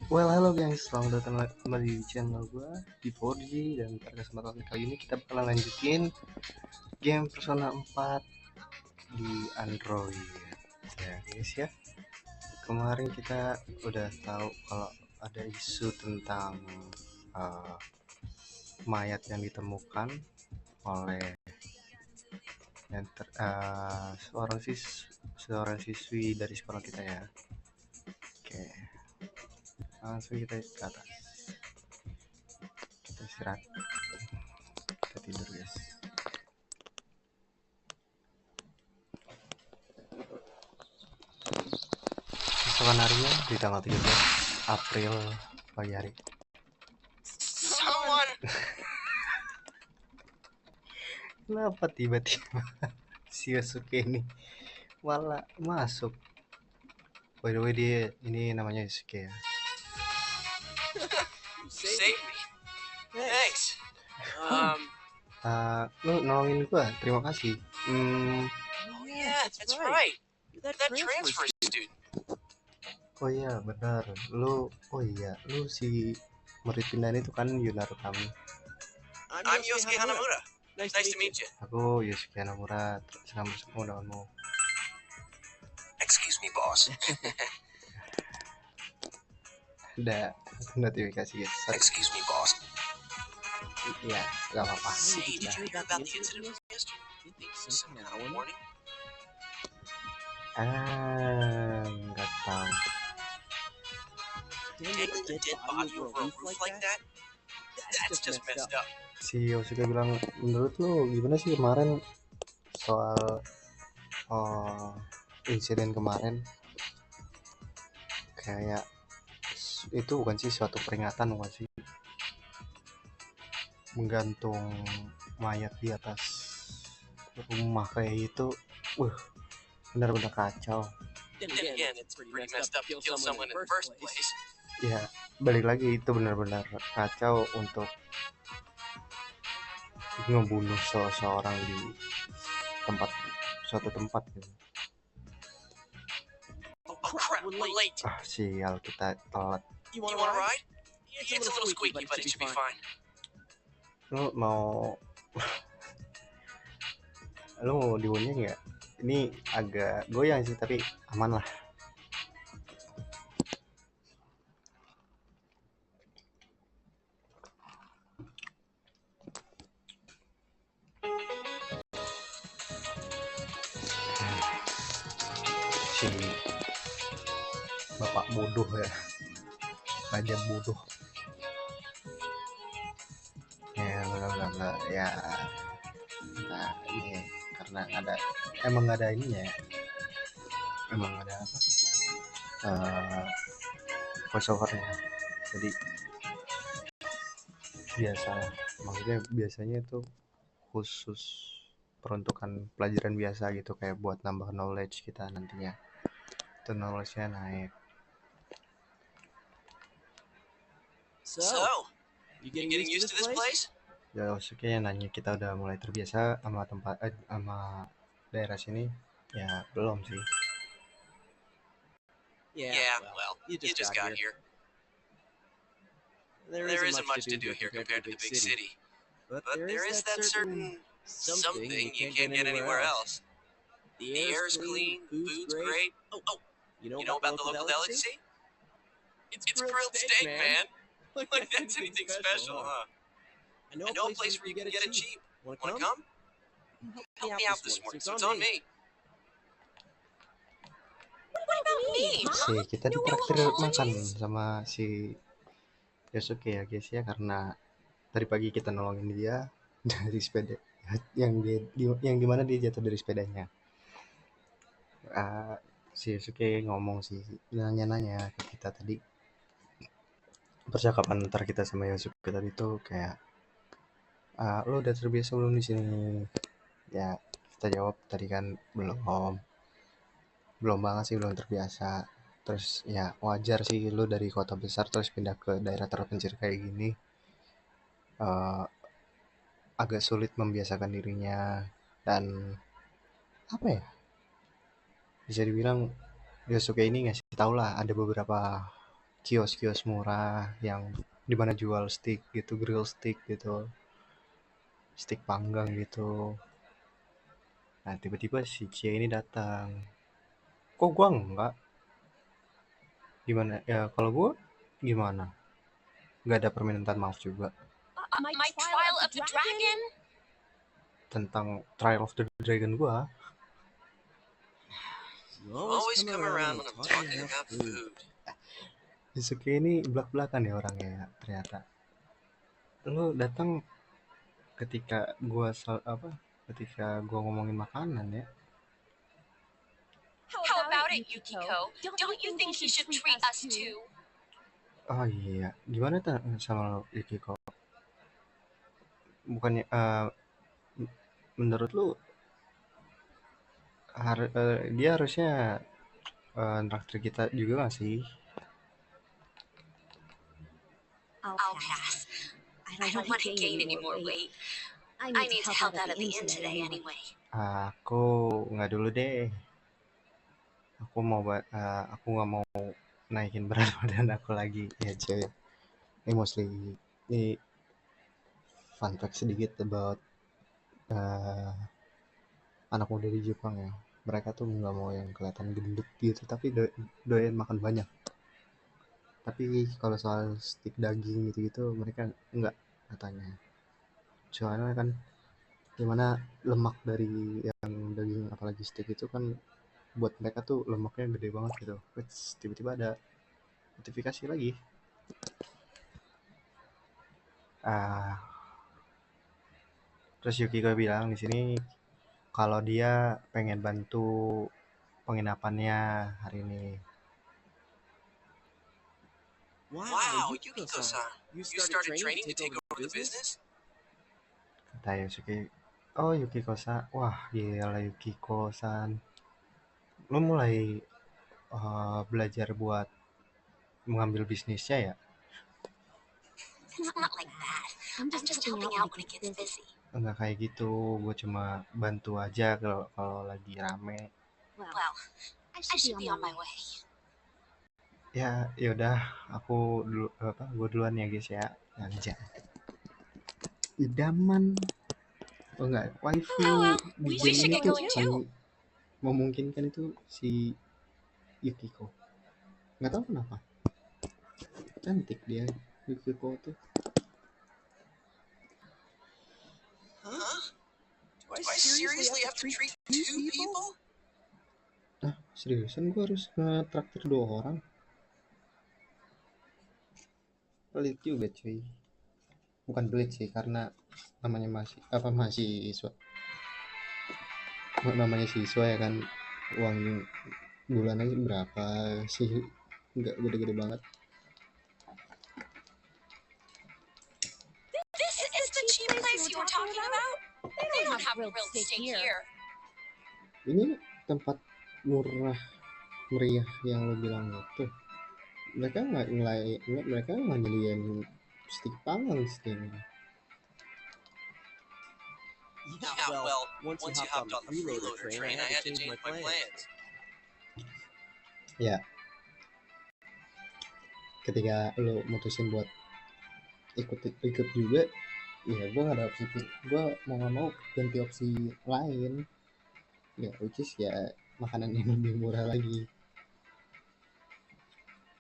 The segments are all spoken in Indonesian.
Well, halo guys, selamat datang kembali di channel gue di 4G. Dan pada kesempatan kali ini kita bakal lanjutin game Persona 4 di Android ya guys ya. Kemarin kita udah tahu kalau ada isu tentang uh, mayat yang ditemukan oleh seorang siswi dari sekolah kita ya. Oke, langsung kita ke atas, kita istirahat, kita tidur guys. Keesokan harinya di tanggal 17 April pagi hari. Kenapa tiba-tiba si Yosuke ini malah masuk? By the way, dia ini namanya Yosuke ya. Save me. Thanks. Lu nolongin gua, terima kasih. Oh yeah, that's right. That transfer student. Oh iya benar. Lu si murid pindahan itu kan Yunaru kami. I'm Yosuke Hanamura. Nice to meet you. Aku Yosuke Hanamura, senang bertemu denganmu. Excuse me, boss. Ada notifikasi guys. Sorry. Excuse me, boss. Iya, gak apa-apa. Say, did you hear about the incident from yesterday? You think some kind of warning? Nggak tahu. Dangling a dead body over a roof like that? That's just messed up. Si Yosuke bilang, menurut lu gimana sih kemarin soal insiden kemarin? Kayak itu bukan sih suatu peringatan, bukan sih? Menggantung mayat di atas rumah kayak itu, benar-benar kacau. Then again, it's pretty messed up to kill someone in the first place. Ya, balik lagi, itu benar-benar kacau untuk ngebunuh seseorang di suatu tempat gitu. Oh crap, we're late. Sial, kita telat. You wanna ride? It's a little squeaky, but it should be fine. Lu mau diunyeng nggak? Ini agak goyang sih, tapi aman lah. Si bapak bodoh ya, raja bodoh ya, enggak ya. Nah ini karena emang ada ininya ya, emang ada voiceovernya, jadi biasanya itu khusus peruntukan pelajaran biasa gitu, kayak buat nambah knowledge kita nantinya, itu knowledge-nya naik. So, you getting used to this place? Ya, Yosuke nanya kita udah mulai terbiasa sama sama daerah sini. Ya belum sih. Yeah, well, you just got here. There isn't much to do here compared to the big city. But there is that certain something you can't get anywhere else. The air's clean, food's great. Oh, you know about the local delicacy? It's grilled steak, man. Like that's anything special, huh? I know a place where you can get it cheap. Wanna come? Help me out this morning, so it's on me. What about me? Kita ditraktir makan sama si Yosuke ya guys ya, karena tadi pagi kita nolongin dia dari sepeda yang dimana dia jatuh dari sepedanya. Si Yosuke ngomong sih, nanya ke kita tadi, percakapan antar kita sama Yosuke tadi tuh kayak, lo udah terbiasa belum di sini? Ya kita jawab tadi kan belum banget sih, belum terbiasa. Terus ya wajar sih, lu dari kota besar terus pindah ke daerah terpencil kayak gini, agak sulit membiasakan dirinya. Dan apa ya, bisa dibilang Yosuke ini ngasih tau lah ada beberapa kios-kios murah yang dimana jual stick gitu, grill stick gitu, stick panggang gitu. Nah tiba-tiba si Cia ini datang, kok gua enggak, gimana ya kalau gua gimana, nggak ada permintaan maaf juga My trial of the dragon? tentang Trial of the Dragon gua. You always come around when I'm talking about food. Yusuke ini belak-belakan ya orangnya ya, ternyata. Lu datang ketika ketika gua ngomongin makanan ya. How about it, Yukiko? Don't you think he should treat us too? Oh iya, gimana tuh sama lo, Yukiko? Bukannya menurut lu dia harusnya nraktir kita juga gak sih? I'll pass. I don't want to gain any more weight. I need to help out at the inn today anyway. Aku nggak dulu deh. Aku nggak mau naikin berat badan aku lagi ya cuy. Ini mostly ini fun fact sedikit about uh, anak muda di Jepang ya. Mereka tuh nggak mau yang kelihatan gendut gitu, tapi doyan makan banyak. Tapi kalau soal stick daging gitu-gitu mereka nggak, katanya. Soalnya kan dimana lemak dari yang daging apalagi steak itu kan buat mereka tuh lemaknya gede banget gitu. Terus tiba-tiba ada notifikasi lagi. Ah, terus Yukiko bilang di sini kalau dia pengen bantu penginapannya hari ini. Wow, Yukiko-san. You started training to take over the business? Kata Yusuke, oh Yukiko-san, wah gila Yukiko-san. Lu mulai belajar buat mengambil bisnisnya ya? It's not like that. I'm just helping out when it gets busy. Enggak kayak gitu, gue cuma bantu aja kalau lagi rame. Well, I should be on my way. Ya yaudah, gue duluan ya guys ya. Anjay. Idaman. Oh enggak, waifu di We game should ini get tuh going paling too. memungkinkan itu si Yukiko. Nggak tahu kenapa. Cantik dia Yukiko tuh. Huh? Do I seriously have to treat two people? Ah, seriusan gue harus nge-traktir 2 orang? Pelit juga cuy. Bukan pelit sih, karena namanya mahasiswa. Namanya siswa ya kan, uang bulannya berapa sih, nggak gede-gede banget. This is the cheap place you were talking about? They don't have grilled steak here. Ini tempat murah meriah yang lo bilang itu, mereka mereka nggak nyediain stick panggang sini. Yeah, well, once you hopped on the freeloader train, I had to change my plans. Ya, ketika lo mutusin buat ikut juga, ya gue gak ada opsi, gue mau nggak mau ganti opsi lain ya, which is ya makanan yang lebih murah lagi.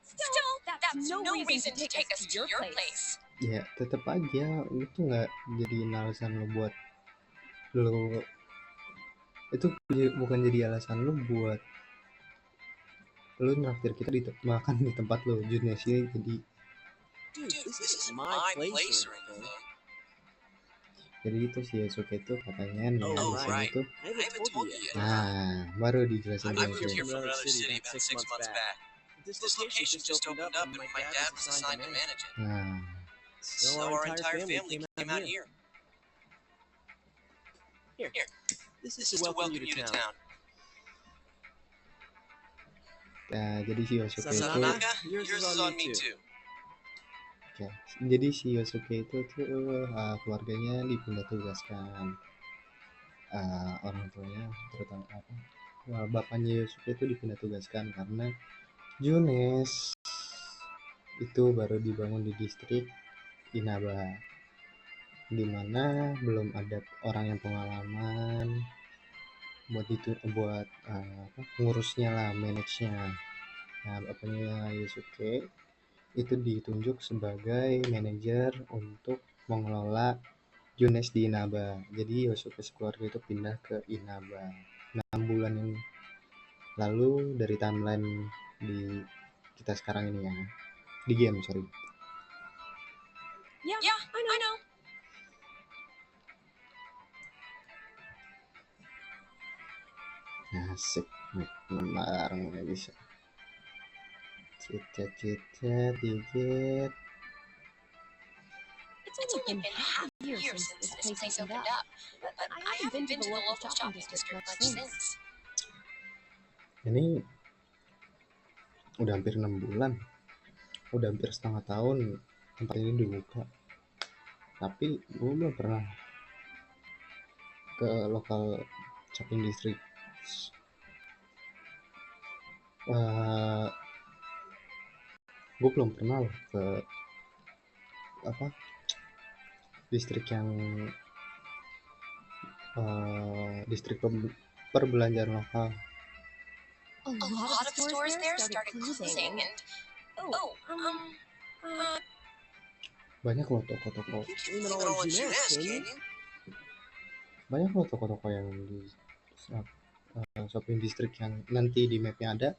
Still, that's no reason to take us to your place. Ya tetap aja itu nggak jadi alasan lo buat lo, itu bukan jadi alasan lo buat lo naktir kita makan di tempat lo junior sini. Dude, this is my place or anything. Jadi itu si Yusuke itu katanya nih di sini tuh. I haven't told you yet. Nah, baru dijelasin I moved dulu. here from another city about 6 months back. This location just opened up and my dad was assigned to manage it. Nah, So our entire family came out here. Here. This is to welcome you to town. ya, jadi si Yusuke itu Sanaka, yours is on me too. ya, jadi si Yusuke itu tuh keluarganya dipindah tugaskan. Orang tuanya terutama bapaknya Yusuke itu dipindah tugaskan karena Junes itu baru dibangun di distrik Inaba, di mana belum ada orang yang pengalaman buat ngurusnya lah, manage-nya. Nah, bapaknya Yusuke itu ditunjuk sebagai manajer untuk mengelola Junes di Inaba. Jadi Yosuke sekeluarga itu pindah ke Inaba 6 bulan yang lalu dari timeline di kita sekarang ini ya, di game sorry. Yeah, I know. Asik, bareng ya bisa. Cicet dikit. It's only been half a year since this place opened up, but I haven't been to the local shopping district much since. Ini udah hampir 6 bulan, udah hampir setengah tahun tempat ini dibuka, tapi gue belum pernah ke lokal shopping district. Gue belum pernah loh ke distrik yang distrik perbelanjaan lokal. A lot of stores there started closing, and banyak loh toko-toko. Banyak loh toko-toko yang di shopping district yang nanti di mapnya ada.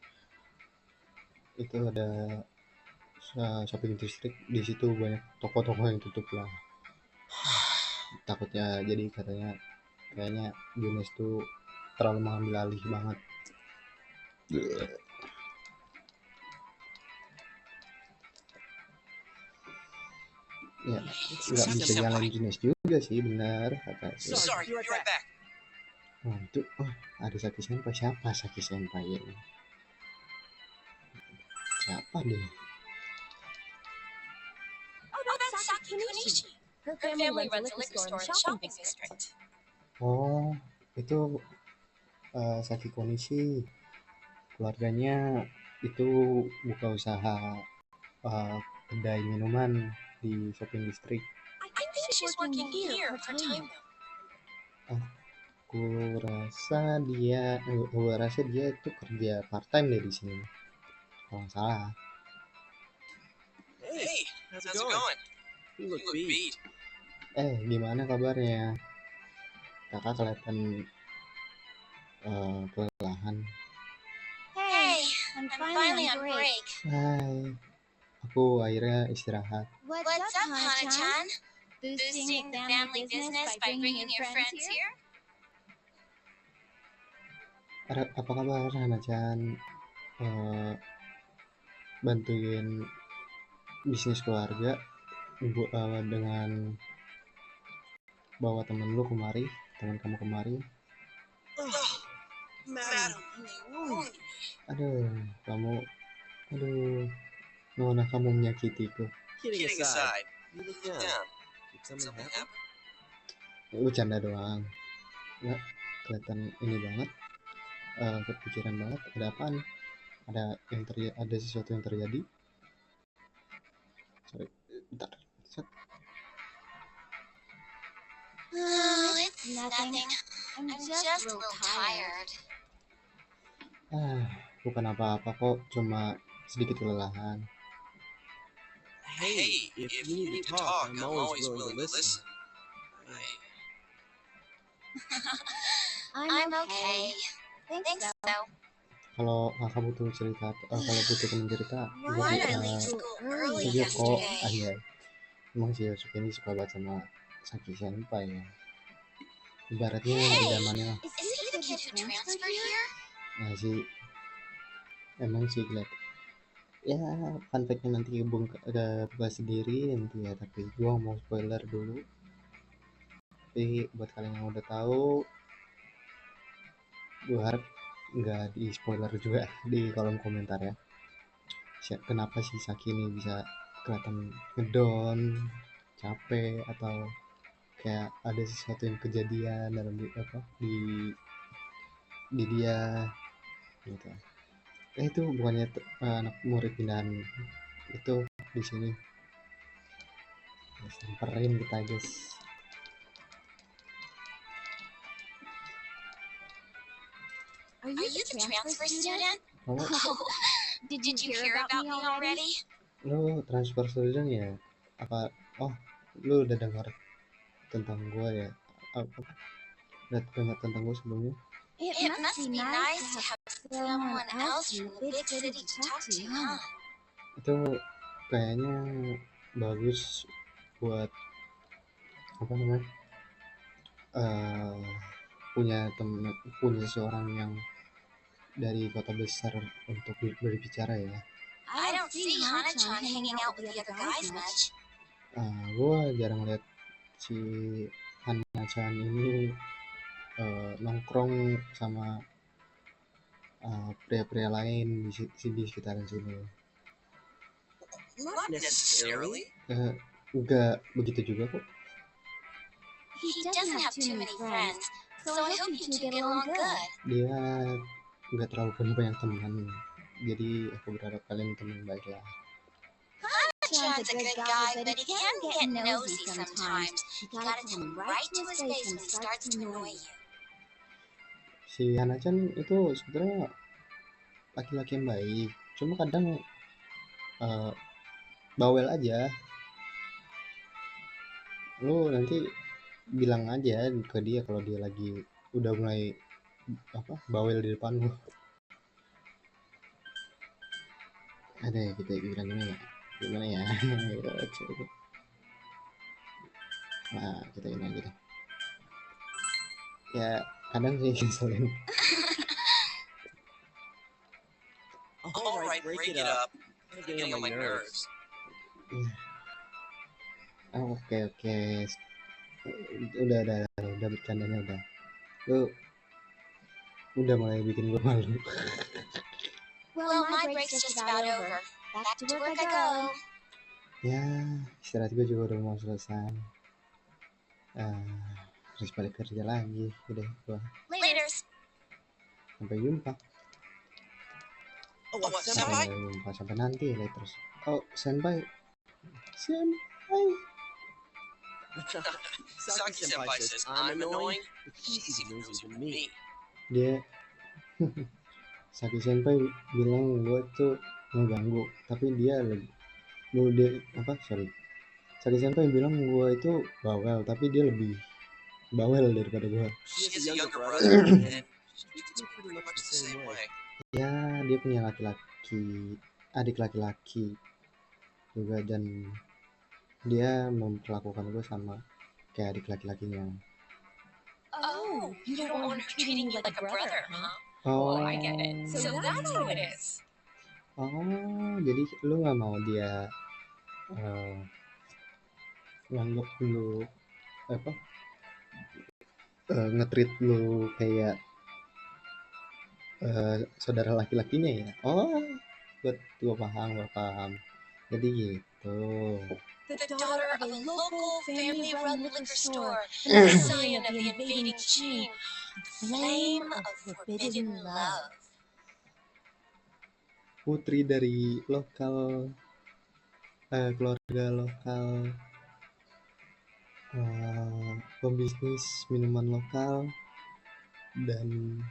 Itu ada shopping district, di situ banyak toko-toko yang tutup lah. Takutnya jadi katanya kayaknya Junes tuh terlalu mengambil alih banget. Ya nggak bisa nyalain Junes juga sih, benar kata sih. sorry, be right back. Itu ada Saki Senpai. Siapa Saki Senpai ini? Siapa dia? Oh, that's Saki Kunishi. Her family runs a liquor store in the shopping district. Oh, itu Saki Konishi. Keluarganya itu buka usaha kedai minuman di shopping district. I think she's working here part-time now. Aku rasa dia itu kerja part-time deh di sini, kalau nggak salah. Hey, how's it going? You look beat. Gimana kabarnya? Kakak kelihatan kelelahan. Hey, I'm finally on break. Hai, aku akhirnya istirahat. What's up, Hana-chan? Boosting the family business by bringing your friends here? Apa kabar Hana-chan? Bantuin bisnis keluarga dengan bawa temen kamu kemari. Madam, Nona kamu menyakitiku. kidding aside, you look down. Did something happen? Bercanda doang. Nggak kelihatan ini banget, kepikiran banget. Ada apaan? Ada sesuatu yang terjadi. Sorry, bentar. It's nothing. I'm just a little tired. Bukan apa-apa kok, cuma sedikit kelelahan. Hey, if you need to talk, I'm always willing to listen. I'm okay. Thanks though. Kalau kakak butuh cerita, kalau butuh teman cerita, Why did I leave school early video kok. yesterday? Emang si Yosuke ini suka banget sama Saki Senpai ya. Ibaratnya idamannya lah. Is he the kid who transferred here? Nah sih, emang sih ya fun fact-nya nanti buka sendiri nanti ya, tapi gua mau spoiler dulu. Tapi buat kalian yang udah tahu, gua harap nggak di spoiler juga di kolom komentar ya. Kenapa sih Saki ini bisa kelihatan ngedown, capek, atau kayak ada sesuatu yang kejadian dalam di dia gitu. Itu bukannya anak murid pindahan itu di sini. Samperin kita guys. Are you the transfer student? Oh, Oh, did you hear about me already? lu transfer student ya? Apa? Oh, lu udah dengar tentang gua ya? Udah dengar tentang gua sebelumnya? It must be nice to have someone else from the big city to talk to, huh? Itu kayaknya bagus buat apa namanya? Punya seseorang yang dari kota besar untuk berbicara ya. I don't see Hana-chan hanging out with the other guys much. Gue jarang lihat si Hana-chan ini nongkrong sama pria-pria lain di sekitaran sini. Not necessarily. Enggak begitu juga kok. He doesn't have too many friends, so I hope you two get along good. Dia nggak terlalu punya banyak teman, jadi aku berharap kalian teman baik lah. Hana-chan's a good guy, but he can get nosy sometimes. You gotta tell him right to his face when he starts to annoy you. Si Hana-chan itu sebenarnya laki-laki yang baik, cuma kadang bawel aja. Lu nanti bilang aja ke dia kalau dia lagi udah mulai bawel di depan lu. Ada kita bilang gimana ya? Nah, kita ini aja deh. Ya kadang sih keselin. All right, break it up. You're getting on my nerves. Oke. Udah bercandanya udah. Lu udah mulai bikin gue malu. Well, my break's just about over. Back to work I go. Ya, istirahat gue juga udah mau selesai. Harus balik kerja lagi. Udah gua. Laters. Sampai jumpa. Oh, senpai? Sampai nanti laters. Oh, senpai. Saki senpai says I'm annoying, but she's even nosy with me. Dia Saki senpai bilang gue tuh ngeganggu, tapi Saki senpai bilang gue itu bawel, tapi dia lebih bawel daripada gue. She has a younger brother, and she treats me pretty much the same way. Ya, dia punya adik laki-laki juga, dan dia memperlakukan gue sama kayak adik laki-lakinya. Oh, you don't want her treating you like a brother, huh? Oh, I get it. So that's how it is. Oh, jadi lu nggak mau dia nganggep lu nge-treat lu kayak saudara laki-lakinya ya? Oh, gue paham. Jadi gitu. The daughter of a local family-run liquor store, and the scion of the invading chain, flame of forbidden love. Putri dari keluarga lokal, pembisnis minuman lokal, dan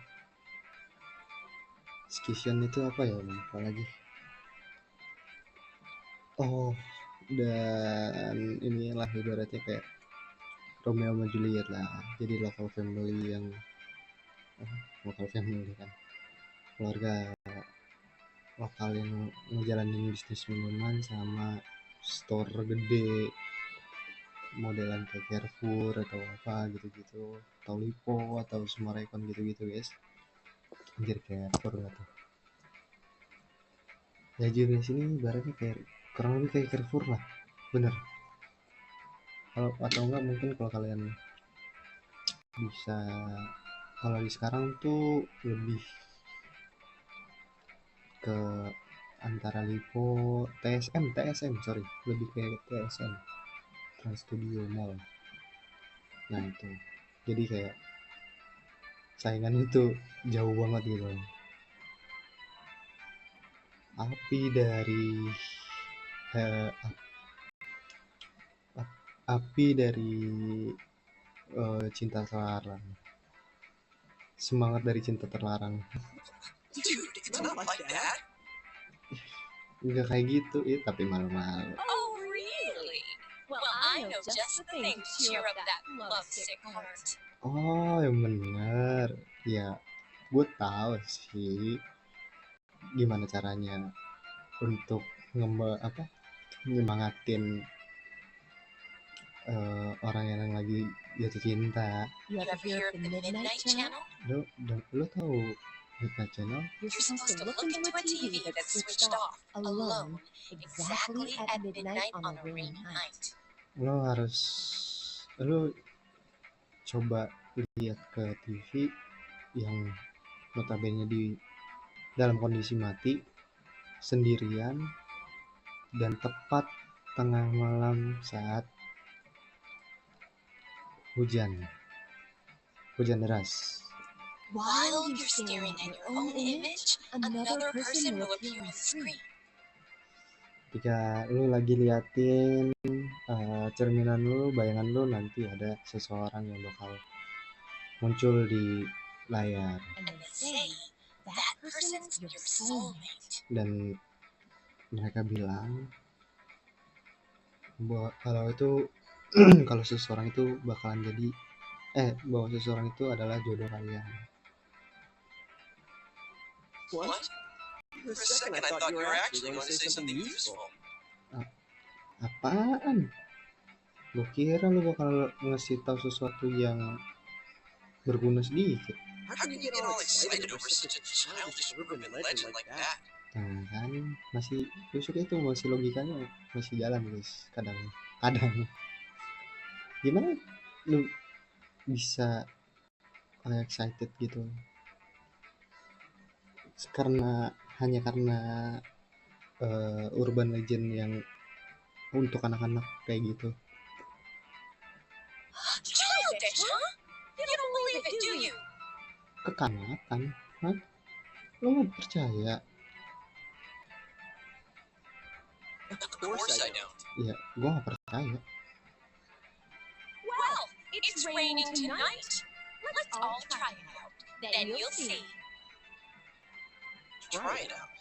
Skission itu apa ya? Lupa lagi. Oh, dan inilah ibaratnya kayak Romeo sama Juliet lah. Jadi local family kan, keluarga lokal yang ngejalanin bisnis minuman sama store gede modelan kayak Carrefour atau apa gitu-gitu, atau Lipo atau Summarecon gitu-gitu guys. Anjir, Carrefour nggak tuh ya, jadi sini ibaratnya kayak kurang lebih kayak Carrefour lah, bener. Atau enggak mungkin kalau kalian bisa, kalau di sekarang tuh lebih ke antara Lipo, TSM sorry, lebih kayak TSM, Trans Studio Mall. Nah itu jadi kayak saingannya tuh jauh banget gitu. Api dari eh, api dari cinta terlarang, semangat dari cinta terlarang. Dude, it's not like that. Nggak kayak gitu ya, tapi malu-malu. Oh, really? Well, I know just the thing to cheer up that lovesick heart. Oh, yang bener ya, gue tahu sih gimana caranya untuk nyemangatin orang yang lagi jatuh cinta. You ever hear of the Midnight Channel? Lo tahu Midnight Channel? You're supposed to look into a TV that's switched off, alone, exactly at midnight on a rainy night. Lo coba lihat ke TV yang notabene di dalam kondisi mati, sendirian, dan tepat tengah malam saat hujan deras. While you're staring at your own image, another person will appear on the screen. Ketika lu lagi liatin cerminan lu, bayangan lu, nanti ada seseorang yang bakal muncul di layar. And they say that person's your soulmate. Dan mereka bilang bahwa kalau seseorang itu bakalan jadi bahwa seseorang itu adalah jodoh kalian. What? For a second, I thought you were actually going to say something useful. Apaan? Gue kira lu bakal ngasih tahu sesuatu yang berguna sedikit. How can you get all excited over such a childish urban legend like that? Nah kan, masih Yusuke itu masih logikanya masih jalan guys, kadang gimana lu bisa excited gitu hanya karena urban legend yang untuk anak-anak kayak gitu. Childish, huh? You don't believe it, do you? Kekanakan? Hah? Lu gak percaya? Of course I don't. Ya, gua gak percaya. Well, it's raining tonight. Let's all try it out. Then you'll see. Try it out.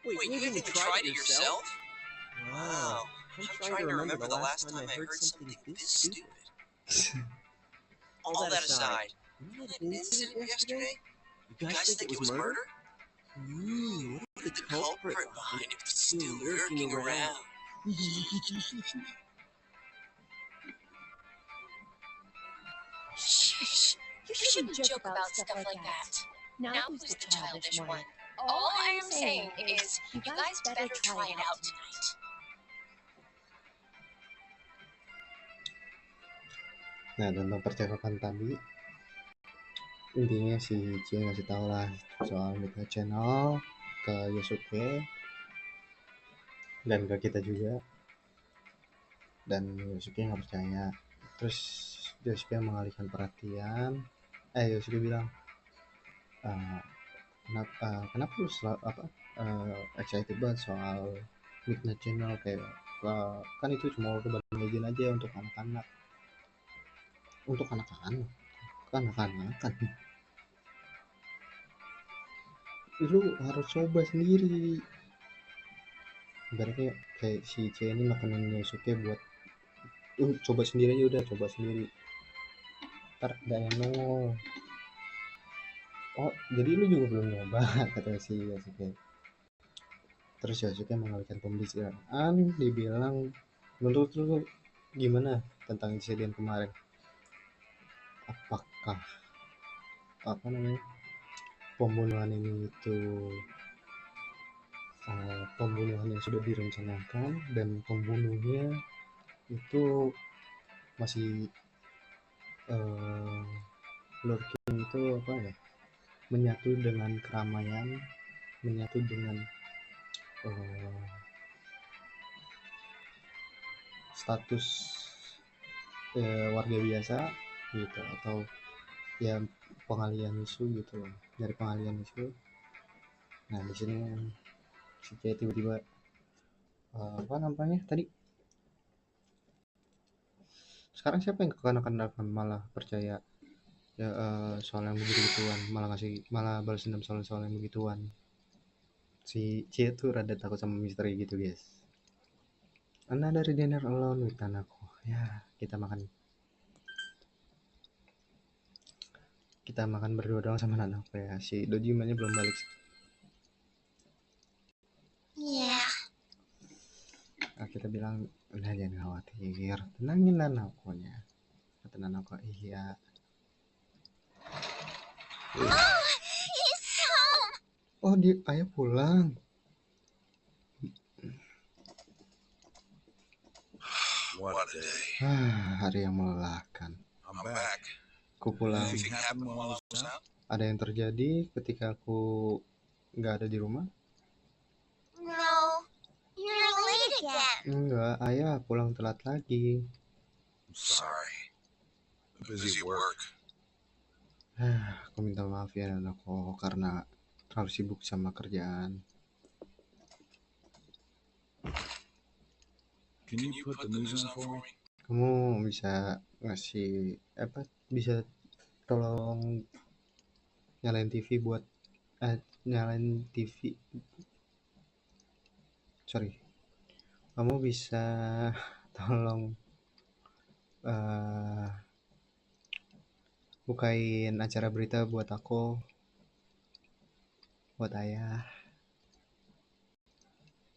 Wait, you even tried it yourself? Wow. I'm trying to remember the last time I heard something this stupid. All that aside, remember that incident yesterday? You guys think it was murder? What if the culprit behind it was still lurking around? Shh. You shouldn't joke about stuff like that. Now who's the childish one? All I am saying is, you guys better try it out tonight. Nah, tentang percakapan tadi, intinya si Cie ngasih tau lah soal Midnight Channel ke Yosuke dan ke kita juga, dan Yosuke nggak percaya. Terus Yosuke mengalihkan perhatian. Yosuke bilang, kenapa lu excited banget soal Midnight Channel, kayak kan itu cuma urban legend aja untuk anak-anak. Untuk anak-anak kan lu harus coba sendiri. Ibaratnya kayak si C ini makanan Yosuke buat coba sendiri aja, udah coba sendiri, ntar ada yang nongol. Oh jadi lu juga belum nyoba kata si Yosuke. Terus Yosuke mengalihkan pembicaraan, dibilang, menurut lu gimana tentang insiden kemarin? Apakah pembunuhan ini itu pembunuhan yang sudah direncanakan dan pembunuhnya itu masih lurking, itu menyatu dengan keramaian, menyatu dengan status warga biasa gitu, atau ya pengalian isu gitu loh, dari pengalian isu. Nah di sini si C tiba-tiba apa namanya tadi? Sekarang siapa yang kekanak-kanakan malah percaya ya soal yang begitu-gituan, malah balas dendam soal yang begituan. Si Cie tuh rada takut sama misteri gitu guys. Dari dinner alone with anakku. Ya, kita makan berdua doang sama anakku ya. Si Dojimannya belum balik. Yeah. Nah, kita bilang udah jangan khawatir, tenangin anaknya. Kata anakku, iya. Oh, he's home. Oh, ayah pulang. What a day. Hari yang melelahkan. I'm back. Aku pulang. Anything happened while I was out? Ada yang terjadi ketika aku nggak ada di rumah? No, you're late again. Enggak, ayah pulang telat lagi. I'm sorry. Busy at work. Aku minta maaf ya anakku karena terlalu sibuk sama kerjaan. Can you put the news on for me? Kamu bisa ngasih bisa tolong nyalain TV buat nyalain TV. Sorry. Kamu bisa tolong bukain acara berita buat aku, buat ayah.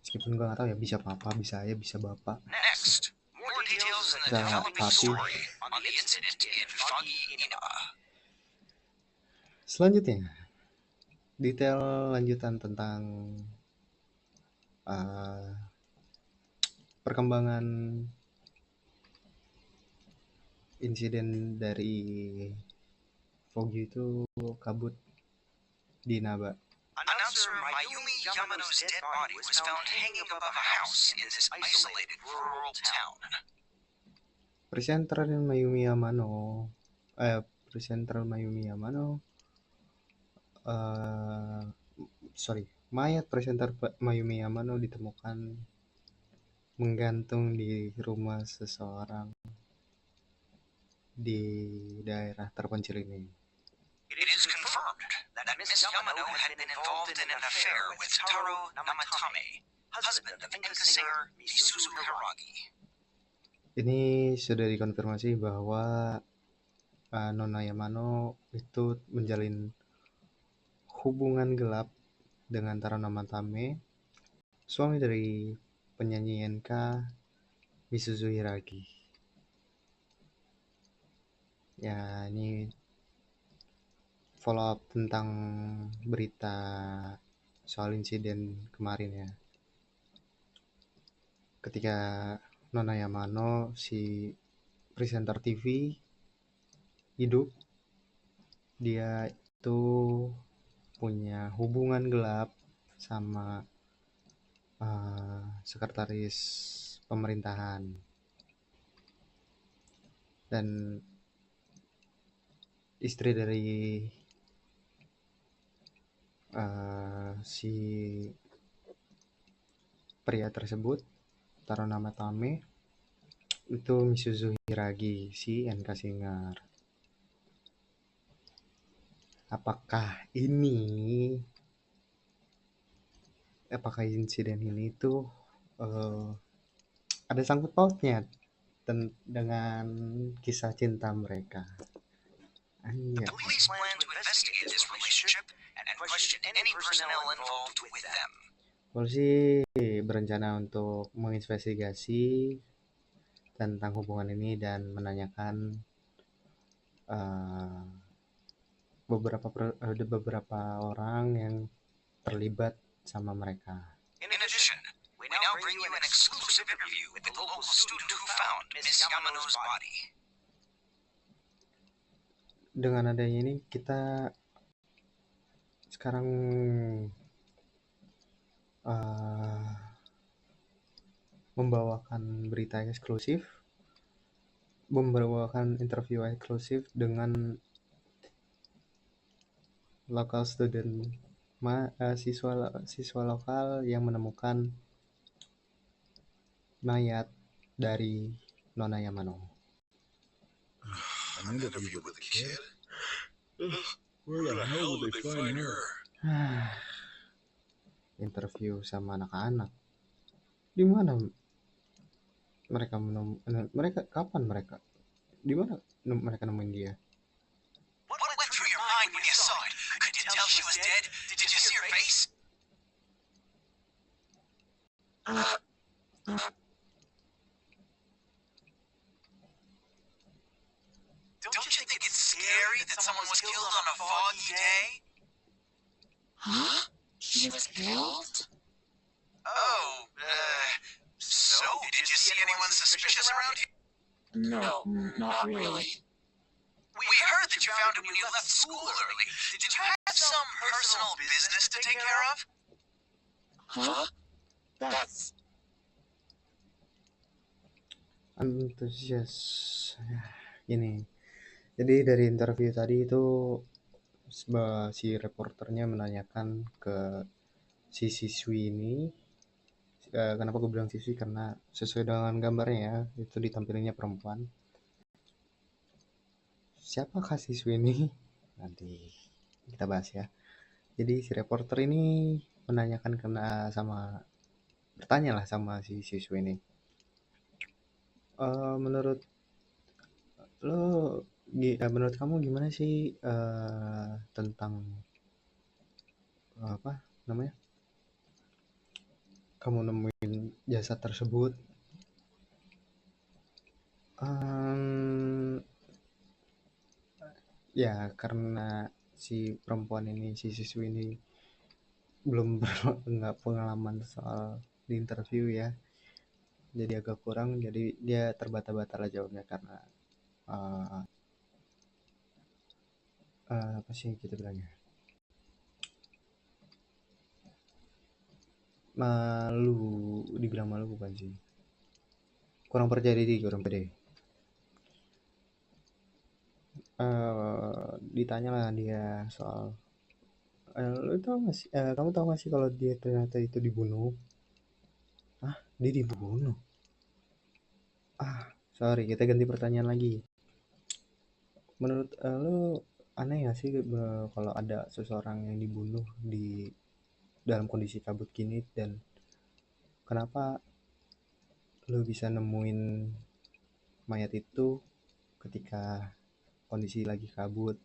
Meskipun gue gak tahu ya, bisa papa, bisa ayah, bisa bapak. Next, more details in the Bisa developing papi. story on the incident in Foggy, Inaba. Selanjutnya, detail lanjutan tentang perkembangan insiden dari Foggy itu kabut di Naba. Announcer Mayumi Yamano's dead body was found hanging above a house in this isolated rural town. Presenter Mayumi Yamano mayat presenter Mayumi Yamano ditemukan menggantung di rumah seseorang di daerah terpencil ini. It is confirmed that Miss Yamano had been involved in an affair with Taro Namatame, husband of enka singer Misuzu Hiragi. Ini sudah dikonfirmasi bahwa Nona Yamano itu menjalin hubungan gelap dengan Taro Namatame, suami dari penyanyi enka Misuzu Hiragi. Ya, ini follow up tentang berita soal insiden kemarin ya. Ketika Nona Yamano, si presenter TV, hidup, dia itu punya hubungan gelap sama sekretaris pemerintahan. Dan istri dari si pria tersebut, Taro Namatame, itu Misuzu Hiragi, si enka singer. Apakah insiden ini tuh ada sangkut pautnya dengan kisah cinta mereka? The police plan to investigate this relationship and question any personnel involved with them. Polisi berencana untuk menginvestigasi tentang hubungan ini dan menanyakan beberapa orang yang terlibat sama mereka. In addition, we now bring you an exclusive interview with the local student who found Miss Yamano's body. Dengan adanya ini kita sekarang membawakan berita eksklusif, membawakan interview eksklusif dengan local student, siswa lokal yang menemukan mayat dari Nona Yamano. An interview with a kid? Where the hell would they find her? Interview sama anak-anak. Di mana mereka kapan mereka? Di mana mereka nemuin dia? What went through your mind when you saw it? Could you tell she was dead? Did you see her face? Don't you think it's scary that someone was killed on a foggy day? Huh? She was killed? Oh, so did you see anyone suspicious around here? No, not really. We heard that you found it when you left school early. Did you have some personal business to take care of? Huh? That's... Antusias. Gini. Jadi dari interview tadi itu si reporternya menanyakan ke si siswi ini, kenapa gue bilang siswi, karena sesuai dengan gambarnya ya, itu ditampilinnya perempuan. Siapakah siswi ini? Nanti kita bahas ya. Jadi si reporter ini menanyakan bertanya lah sama si siswi ini. Menurut kamu gimana sih tentang apa namanya? Kamu nemuin jasad tersebut? Ya karena si perempuan ini, si siswi ini nggak pengalaman soal di interview ya, jadi agak kurang, jadi dia terbata-bata lah jawabnya karena apa sih kita bilangnya, malu, dibilang malu bukan sih, kurang percaya diri. Ditanya lah dia soal kamu tahu nggak sih kalau dia ternyata itu dibunuh? Dia dibunuh? Sorry, kita ganti pertanyaan lagi. Menurut lo aneh nggak sih kalau ada seseorang yang dibunuh di dalam kondisi kabut gini, dan kenapa lo bisa nemuin mayat itu ketika kondisi lagi kabut?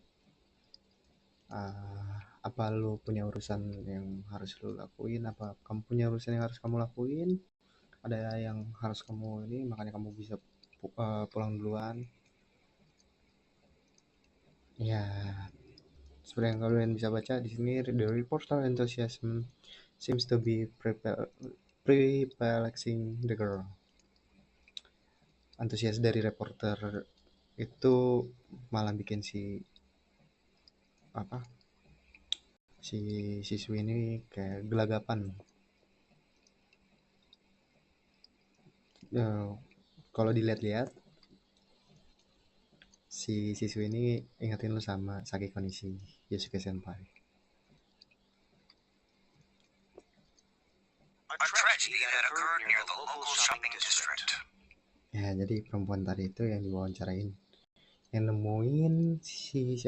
Apa lo punya urusan yang harus lo lakuin? Apa kamu punya urusan yang harus kamu lakuin? Ada yang harus kamu ini, makanya kamu bisa pulang duluan? Ya, seperti yang kalian bisa baca di sini, the reporter enthusiasm seems to be perplexing the girl. Antusias dari reporter itu malah bikin si siswi ini kayak gelagapan. Kalau dilihat-lihat, si siswi ini ingetin lu sama Saki Konishi, Yosuke Senpai. A tragedy that occurred near the local shopping district. Ya, jadi perempuan tadi itu yang diwawancarain, yang nemuin si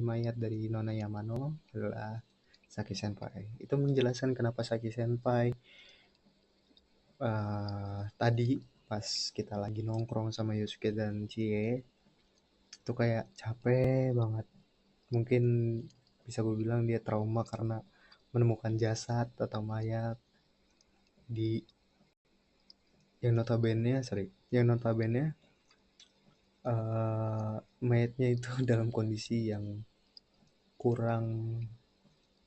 mayat dari Nona Yamano adalah Saki Senpai. Itu menjelaskan kenapa Saki Senpai tadi pas kita lagi nongkrong sama Yosuke dan Chie itu kayak capek banget. Mungkin bisa gue bilang dia trauma karena menemukan jasad atau mayat yang notabene mayatnya itu dalam kondisi yang kurang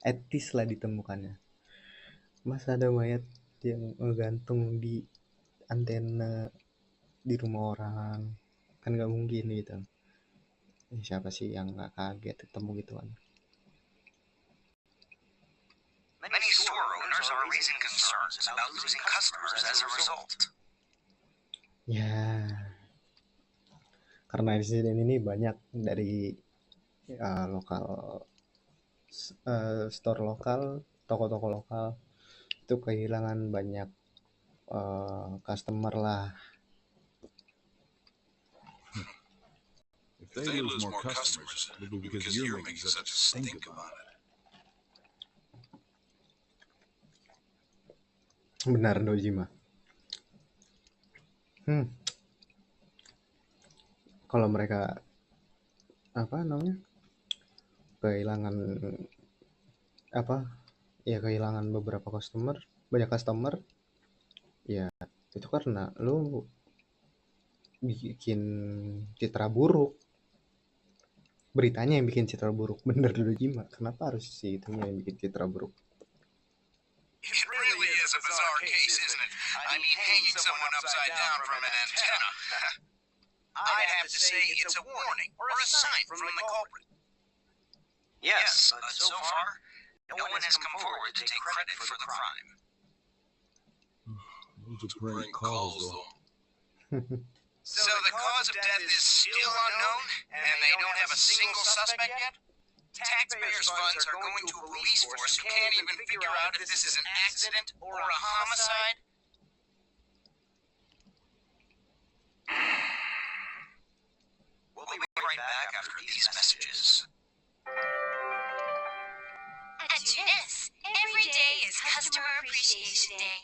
etis lah ditemukannya. Masa ada mayat yang gantung di antena di rumah orang? Kan gak mungkin gitu. Siapa sih yang gak kaget ketemu gituan? Many store owners are raising concerns about losing customers as a result. Ya, karena insiden ini banyak dari store lokal, toko-toko lokal itu kehilangan banyak customer lah. If they lose more customers, it'll be because you're making such a stink about it. Benar Dojima. Kalau mereka kehilangan kehilangan beberapa banyak customer, ya itu karena lu bikin citra buruk. Beritanya yang bikin citra buruk. Bener Dojima. Kenapa harus si itunya yang bikin citra buruk? It really is a bizarre case, isn't it? I mean, hanging someone upside down from an antenna. I'd have to say it's a warning or a sign from the culprit. Yes, but so far, no one has come forward to take credit for the crime. Those are prank calls, though. So the cause of death is still unknown, and they don't have a single suspect yet? Taxpayers' funds are going to a police force who can't even figure out if this is an accident or a homicide? We'll be right back after these messages. At Tunis, every day is Customer Appreciation Day.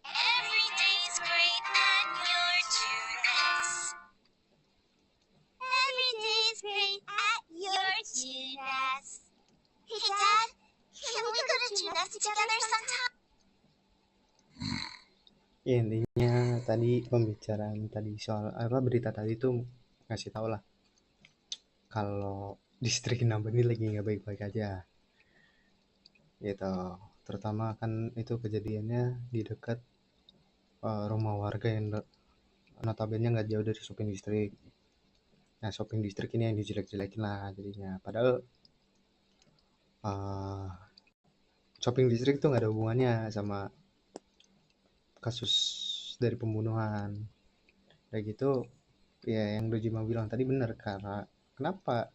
Every day is great at your Tunis. Every day is great at your Tunis. Hey, Dad, can we go to Tunis together sometime? Ya, intinya tadi pembicaraan tadi soal berita tadi tuh ngasih tau lah kalau distrik Namba ini lagi nggak baik-baik aja gitu. Terutama kan itu kejadiannya di dekat rumah warga yang notabene nggak jauh dari shopping district. Nah, shopping district ini yang dijelek-jelekin lah jadinya. Padahal shopping district tuh nggak ada hubungannya sama kasus dari pembunuhan. Kayak gitu, ya yang Dojima bilang tadi benar. Karena kenapa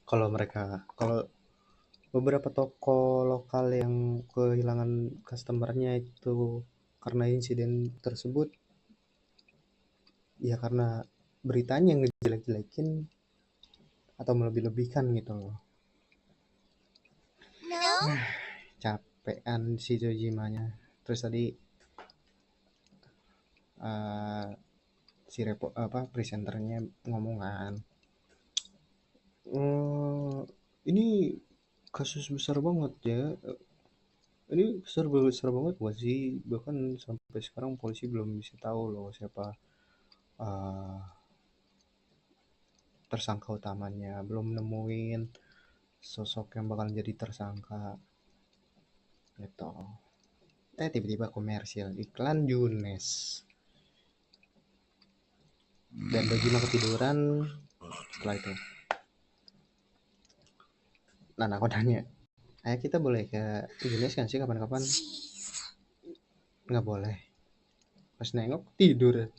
kalau beberapa toko lokal yang kehilangan customernya itu karena insiden tersebut, ya karena beritanya ngejelek-jelekin atau melebih-lebihkan gitu loh. No. Capean si Dojimanya. Terus tadi presenternya ngomong kan, ini kasus besar banget ya. Ini besar banget buat sih, bahkan sampai sekarang polisi belum bisa tahu loh siapa tersangka utamanya, belum nemuin sosok yang bakal jadi tersangka gitu. Tiba-tiba komersial iklan Junes dan Dojima ketiduran. Setelah itu nah aku tanya, ayah kita boleh ke Junes kan sih kapan-kapan? Nggak boleh. Pas nengok tidur.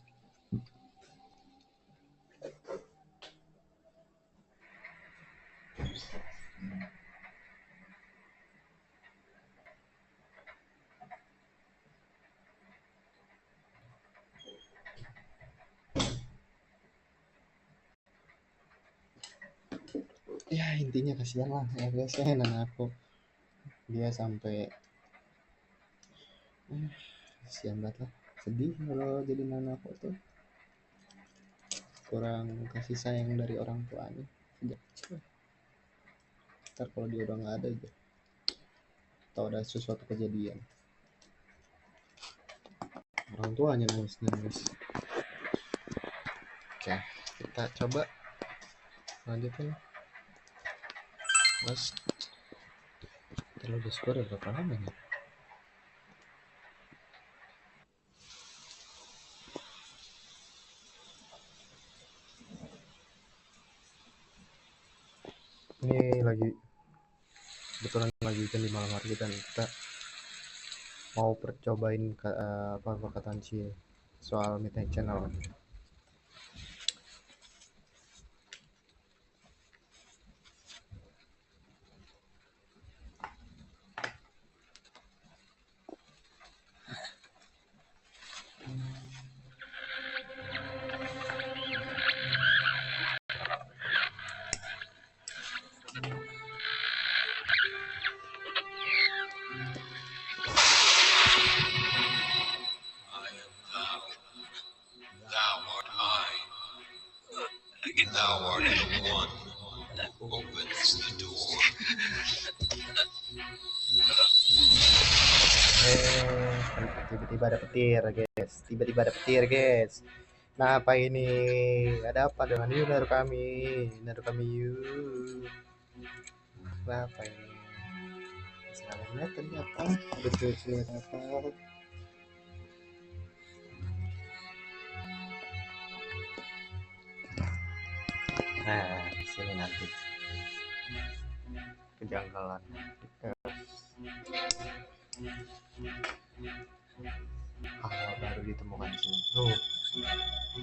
Ya intinya kasihan lah ya guys ya, anak aku dia sampai kasihan banget lah, sedih kalau jadi anak aku tuh kurang kasih sayang dari orang tuanya. Ntar kalau dia udah nggak ada aja atau ada sesuatu kejadian, orang tuanya nangis. Oke, kita coba lanjutin. Mas, kalau udah skor berapa lama nih? Ini lagi kebetulan lagi hujan di malam hari dan kita mau percobain perkataan Cie soal Midnight Channel. Tiba-tiba ada petir, guys. Tiba-tiba ada petir, guys. Nah, apa ini? Ada apa dengan you naruh kami? Naruh kami you. Apa ini? Salah lihat ternyata. Betul ternyata. Nah, di sini nanti kejanggalan. Hal baru ditemukan di sini. Oh,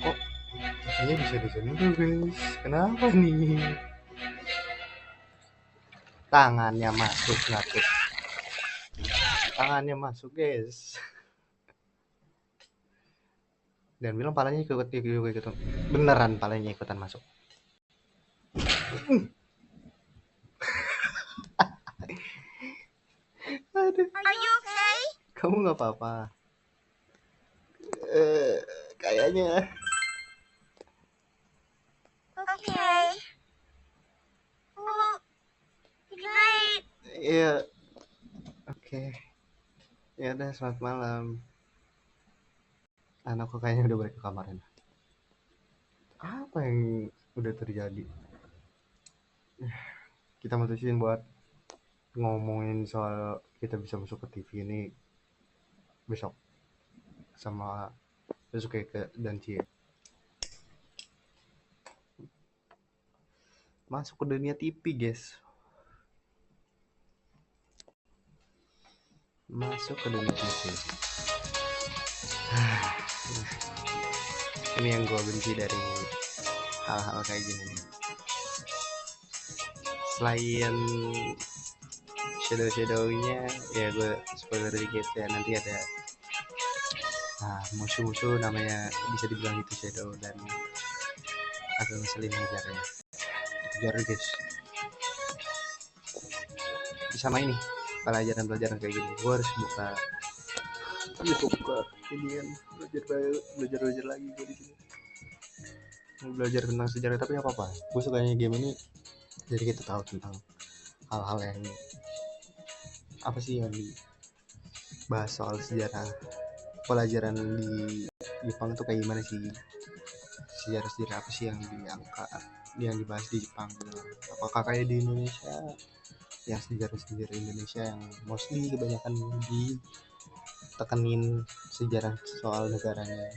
kok ini bisa disentuh, guys? Kenapa nih? Tangannya masuk, ngatur. Tangannya masuk, guys. Dan bilang palanya ikut. Beneran palanya ikutan masuk. Aduh. Are you okay? Kamu nggak apa-apa? Kayaknya. Okay. Well, good night. Iya. Oke. Ya udah, selamat malam. Anakku kayaknya udah balik ke kamarnya. Apa yang udah terjadi? Kita mutusin buat ngomongin soal kita bisa masuk ke TV ini besok sama besok ke dan Cie. Masuk ke dunia TV, guys. Masuk ke dunia TV. Ini yang gue benci dari hal-hal kayak gini nih. Selain shadow-shadownya, ya gue spoiler dikit ya, nanti ada musuh-musuh namanya bisa dibilang itu shadow dan agak ngeselin ngejarnya. Kejar guys. Sama ini pelajaran kayak gini, gue harus buka ini kan belajar lagi gue di sini. Belajar tentang sejarah, tapi apa gue sukanya game ini jadi kita tahu tentang hal-hal yang apa sih yang dibahas soal sejarah. Pelajaran di Jepang itu kayak gimana sih, sejarah apa sih yang diangkat, yang dibahas di Jepang, apakah kayak di Indonesia yang sejarah Indonesia yang mostly kebanyakan ditekenin sejarah soal negaranya.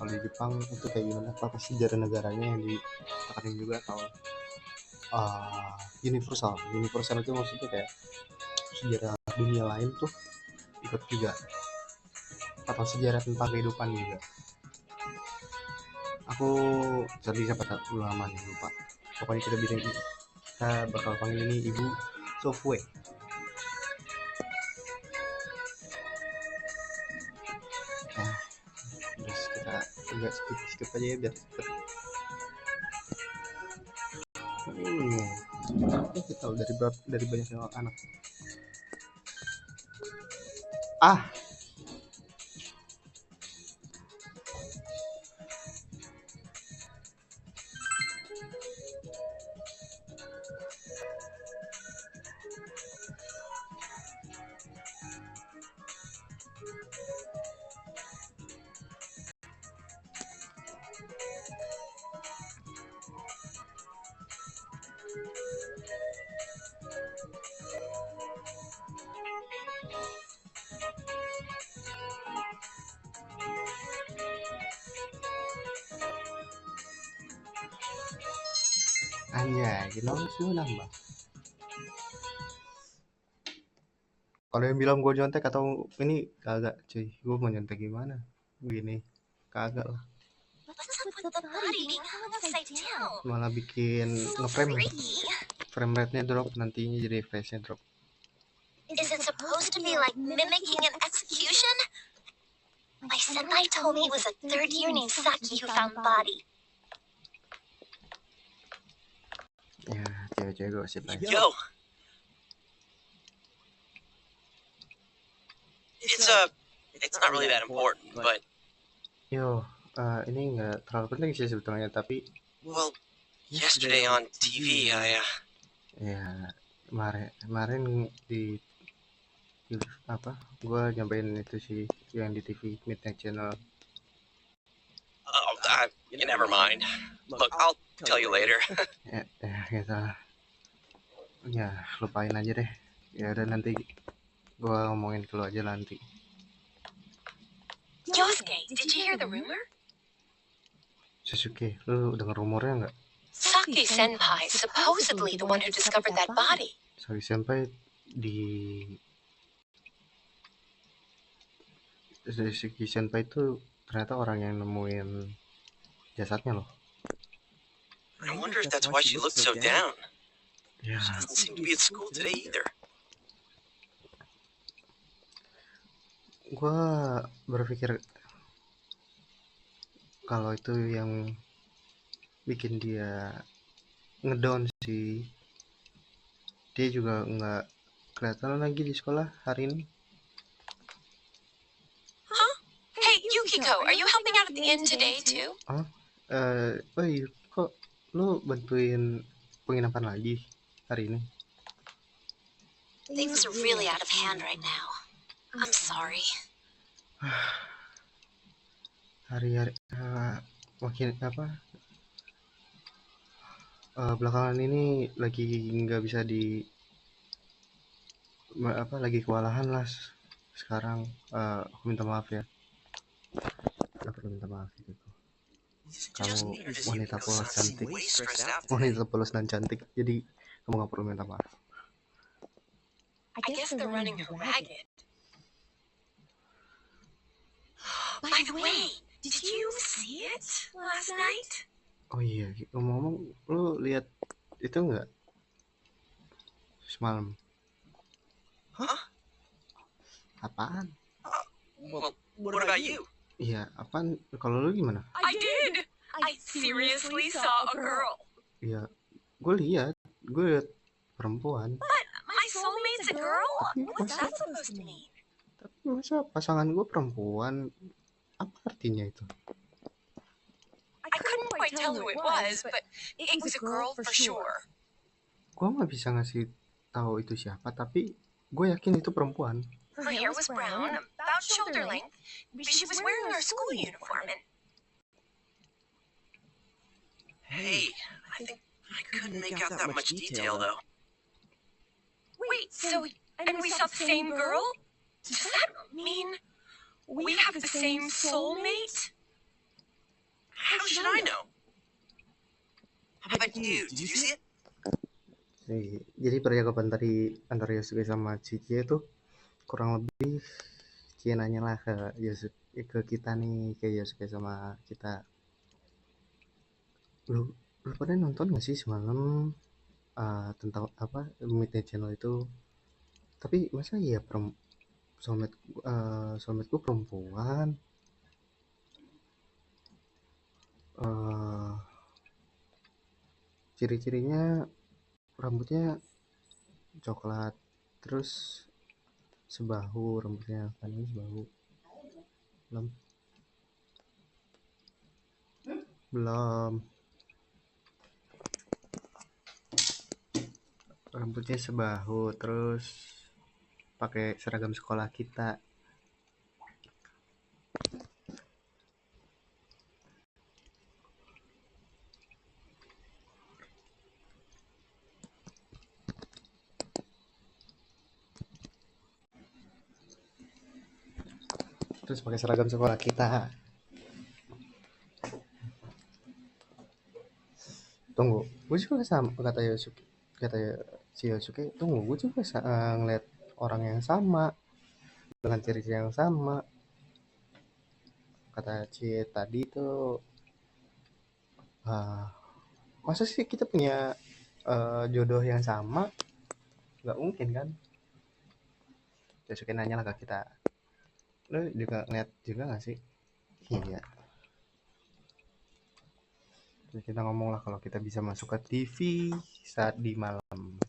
Kalau di Jepang itu kayak gimana, apa sejarah negaranya yang ditekenin juga, atau universal itu maksudnya kayak sejarah dunia lain tuh ikut juga, atau sejarah tentang kehidupan juga. Aku tadi siapa ulama nih, lupa. Pokoknya kita bakal panggil ini Ibu Sofwe. Nah, terus kita agak skip aja ya biar cepet. Kita tahu dari banyak anak. Anjay, kita harus nambah. Kalau yang bilang gue nyontek atau ini kagak, cuy. Gue mau nyontek gimana? Begini, kagak lah. What's up with the body being hung upside down? Malah bikin frame rate-nya drop, nantinya jadi FPS-nya drop. Is it supposed to be like mimicking an execution? My senpai told me it was a third year named Saki who found the body. Ya, cewek-cewek gue sih banyak. Yo! It's not really that important, but... Yo, ini nggak terlalu penting sih sebetulnya, tapi... Well, yesterday on TV, ya, kemarin di apa gue nyampein itu sih yang di TV Midnight Channel. Oh, never mind. Look, I'll tell you later. Gitu ya, lupain aja deh. Ya udah, nanti gue ngomongin ke lu aja nanti. Yosuke, did you hear the rumor? Sasuke, lu denger rumornya nggak? Saki Senpai is supposedly the one who discovered that body. Saki Senpai Saki Senpai itu ternyata orang yang nemuin jasadnya loh. I wonder if that's why she looked so down. Ya, She doesn't seem to be at school today either. gue berpikir kalau itu yang bikin dia ngedown sih. Dia juga nggak kelihatan lagi di sekolah hari ini. Huh? Hey, Yukiko, are you helping out at the inn today too? Oh iya, kok lu bantuin penginapan lagi hari ini? Things are really out of hand right now. I'm sorry. Hari-hari makin belakangan ini lagi nggak bisa lagi kewalahan lah sekarang. Aku minta maaf ya. Aku perlu minta maaf gitu. Kamu wanita polos cantik, wanita polos dan cantik, jadi kamu nggak perlu minta maaf. I guess they're running her ragged. By the way, did you see it last night? Oh iya, ngomong-ngomong, lu lihat itu nggak semalam? Huh? Apaan? Well, what about you? Iya, apaan? Kalau lu gimana? I did. I seriously saw a girl. Iya, gue lihat perempuan. But my soulmate's a girl? Tapi What's that supposed to mean? Tapi masa pasangan gue perempuan? Apa artinya itu? I couldn't quite tell who it was, but it was a girl for sure. Gue nggak bisa ngasih tahu itu siapa, tapi gue yakin itu perempuan. Her hair was brown, about shoulder length. She was wearing her school uniform and... Hey, I think I couldn't make out that much detail though. Wait, so... And we saw the same girl? Does that mean we have the same soulmate? How should I know? How about you? Did you see it? Jadi percakapan tadi antara Yosuke sama Cici itu kurang lebih Cici nanya lah ke kita nih, ke Yosuke sama kita. Lu pada nonton nggak sih semalam tentang apa Midnight Channel itu? Tapi masa iya soulmate gue perempuan? Ciri-cirinya rambutnya coklat, terus sebahu rambutnya, kan sebahu. Belum. Rambutnya sebahu, terus pakai seragam sekolah kita. Terus pakai seragam sekolah kita. Tunggu, gue juga sama, kata si Yosuke, tunggu, gue juga ngeliat orang yang sama dengan ciri-ciri yang sama. Kata Cie tadi tuh, masa sih kita punya jodoh yang sama? Nggak mungkin kan? Yosuke nanya lah ke kita, lo juga ngeliat juga nggak sih? Iya. Terus kita ngomong lah kalau kita bisa masuk ke TV saat di malam.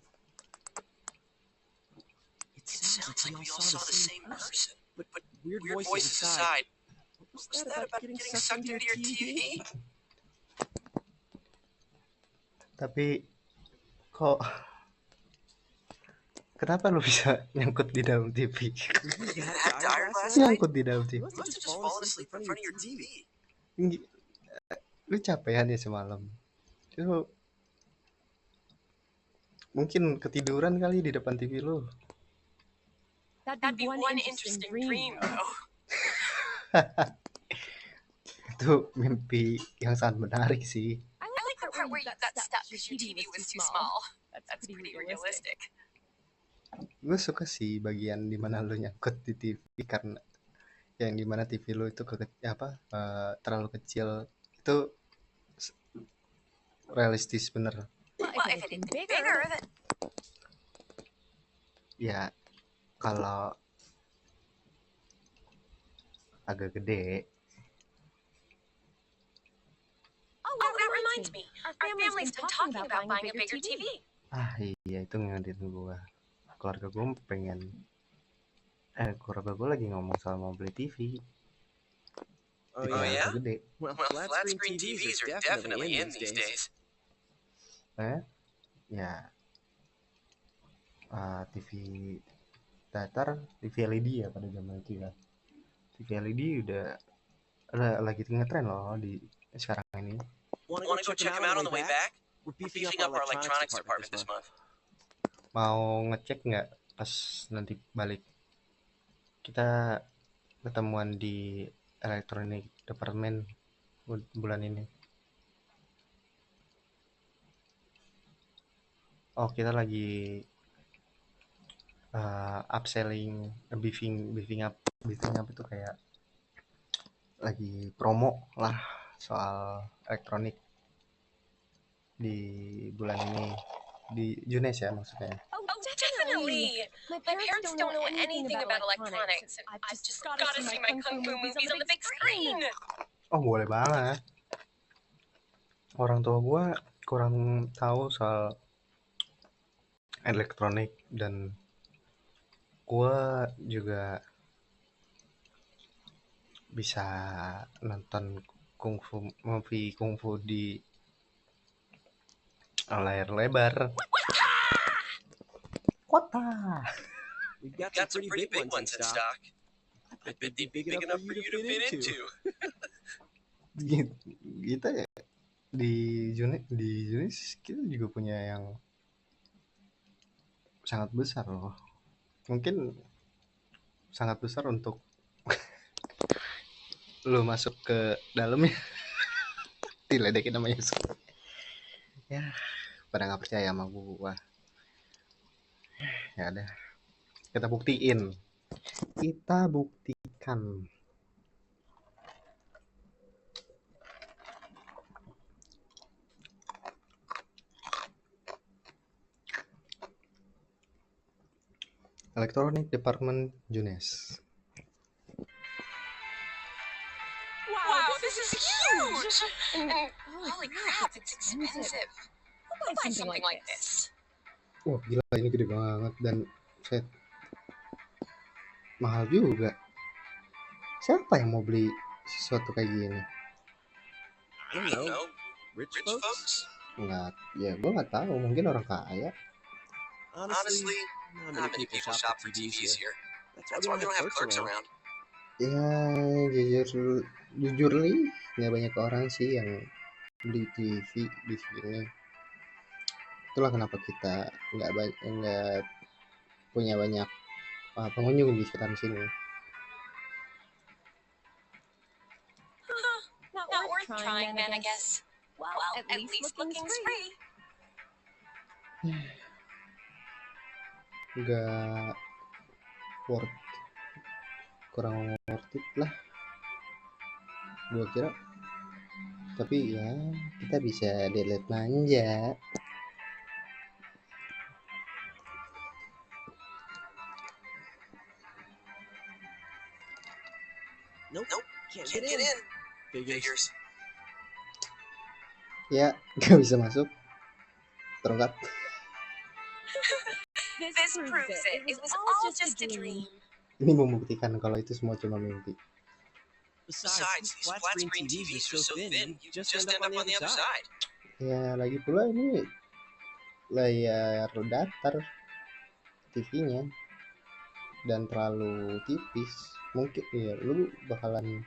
It sounds like we all saw the same person. But weird voices aside, was that about getting sucked into your TV? Tapi kok Kenapa lu bisa nyangkut di dalam TV? You had tired last night? Nyangkut di dalam TV. You must have just fallen asleep in front of your TV. Lu capean ya semalam. Lu mungkin ketiduran kali di depan TV lu. That'd be one interesting dream, though. Itu mimpi yang sangat menarik sih. I like the part where you got stuck because your TV was too small. That's pretty realistic. Gue suka sih bagian dimana lu nyangkut di TV karena yang dimana TV lu itu terlalu kecil. Itu realistis bener. Well, if it had been bigger, then... Ya kalau agak gede. Oh, that reminds me. Our family's been talking about buying a bigger TV. Ah iya, itu ngingetin gua. Keluarga gue lagi ngomong soal mau beli TV. Oh TV yang yeah? agak gede. Well, flat screen TVs are definitely in these days. Ya TV datar, TV LED ya pada zaman itu ya. TV LED udah lagi ngetren loh di sekarang ini. Wanna go check them out on the way back? We're beefing up our electronics department this month. Mau ngecek nggak pas nanti balik? Kita ketemuan di electronic department bulan ini. Oh, kita lagi upselling, beefing up itu kayak lagi promo lah soal elektronik di bulan ini, di Junes ya maksudnya. Oh, definitely. My parents don't know anything about electronics. I've just gotta see my kung fu movies on the big screen. Oh, boleh banget. Orang tua gua kurang tahu soal elektronik dan gua juga bisa nonton movie kungfu di layar lebar. Kota. We've got some pretty big ones in stock. I bet they'd be big enough for you to fit into. Kita ya di Junis kita juga punya yang sangat besar loh. Mungkin sangat besar untuk lu masuk ke dalamnya. Diledekin namanya. Ya, pada nggak percaya sama gua. Ya udah, kita buktiin. Kita buktikan. Electronic Department Junes. Wow, this is huge! And holy crap, it's expensive. I'll buy something like this. Wah, gila, ini gede banget dan set mahal juga. Siapa yang mau beli sesuatu kayak gini? I don't know. Rich folks? Enggak, ya gue nggak tahu. Mungkin orang kaya. Honestly, not many people shop for TVs here. That's why we don't have clerks around. Ya, jujur nih, nggak banyak orang sih yang beli TV di sini. Itulah kenapa kita nggak punya banyak pengunjung di sekitar sini. Not worth trying, then, I guess. Well, at least looking's free. Nggak kurang worth it lah, gua kira. Tapi ya kita bisa delete manja. Nope, can't get in. Figures. Ya, nggak bisa masuk. Terungkap. This proves it. It was all just a dream. Ini membuktikan kalau itu semua cuma mimpi. Besides, these flat screen TVs are so thin, you just end up on the other side. Ya, lagi pula ini layar datar. TV-nya dan terlalu tipis, mungkin ya lu bakalan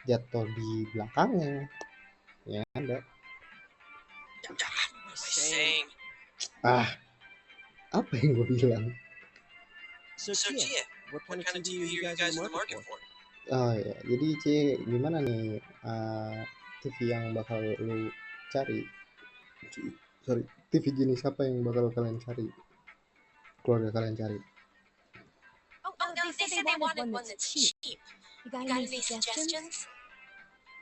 jatuh di belakangnya. Ya ada. By saying. Apa yang gue bilang? So Chia, what kind of TV are you guys in the market for? Oh ya, jadi C, gimana nih TV yang bakal lu cari? Sorry, TV jenis apa yang bakal kalian cari? Keluarga kalian cari? Oh no, they said they wanted one that's cheap. You got any suggestions?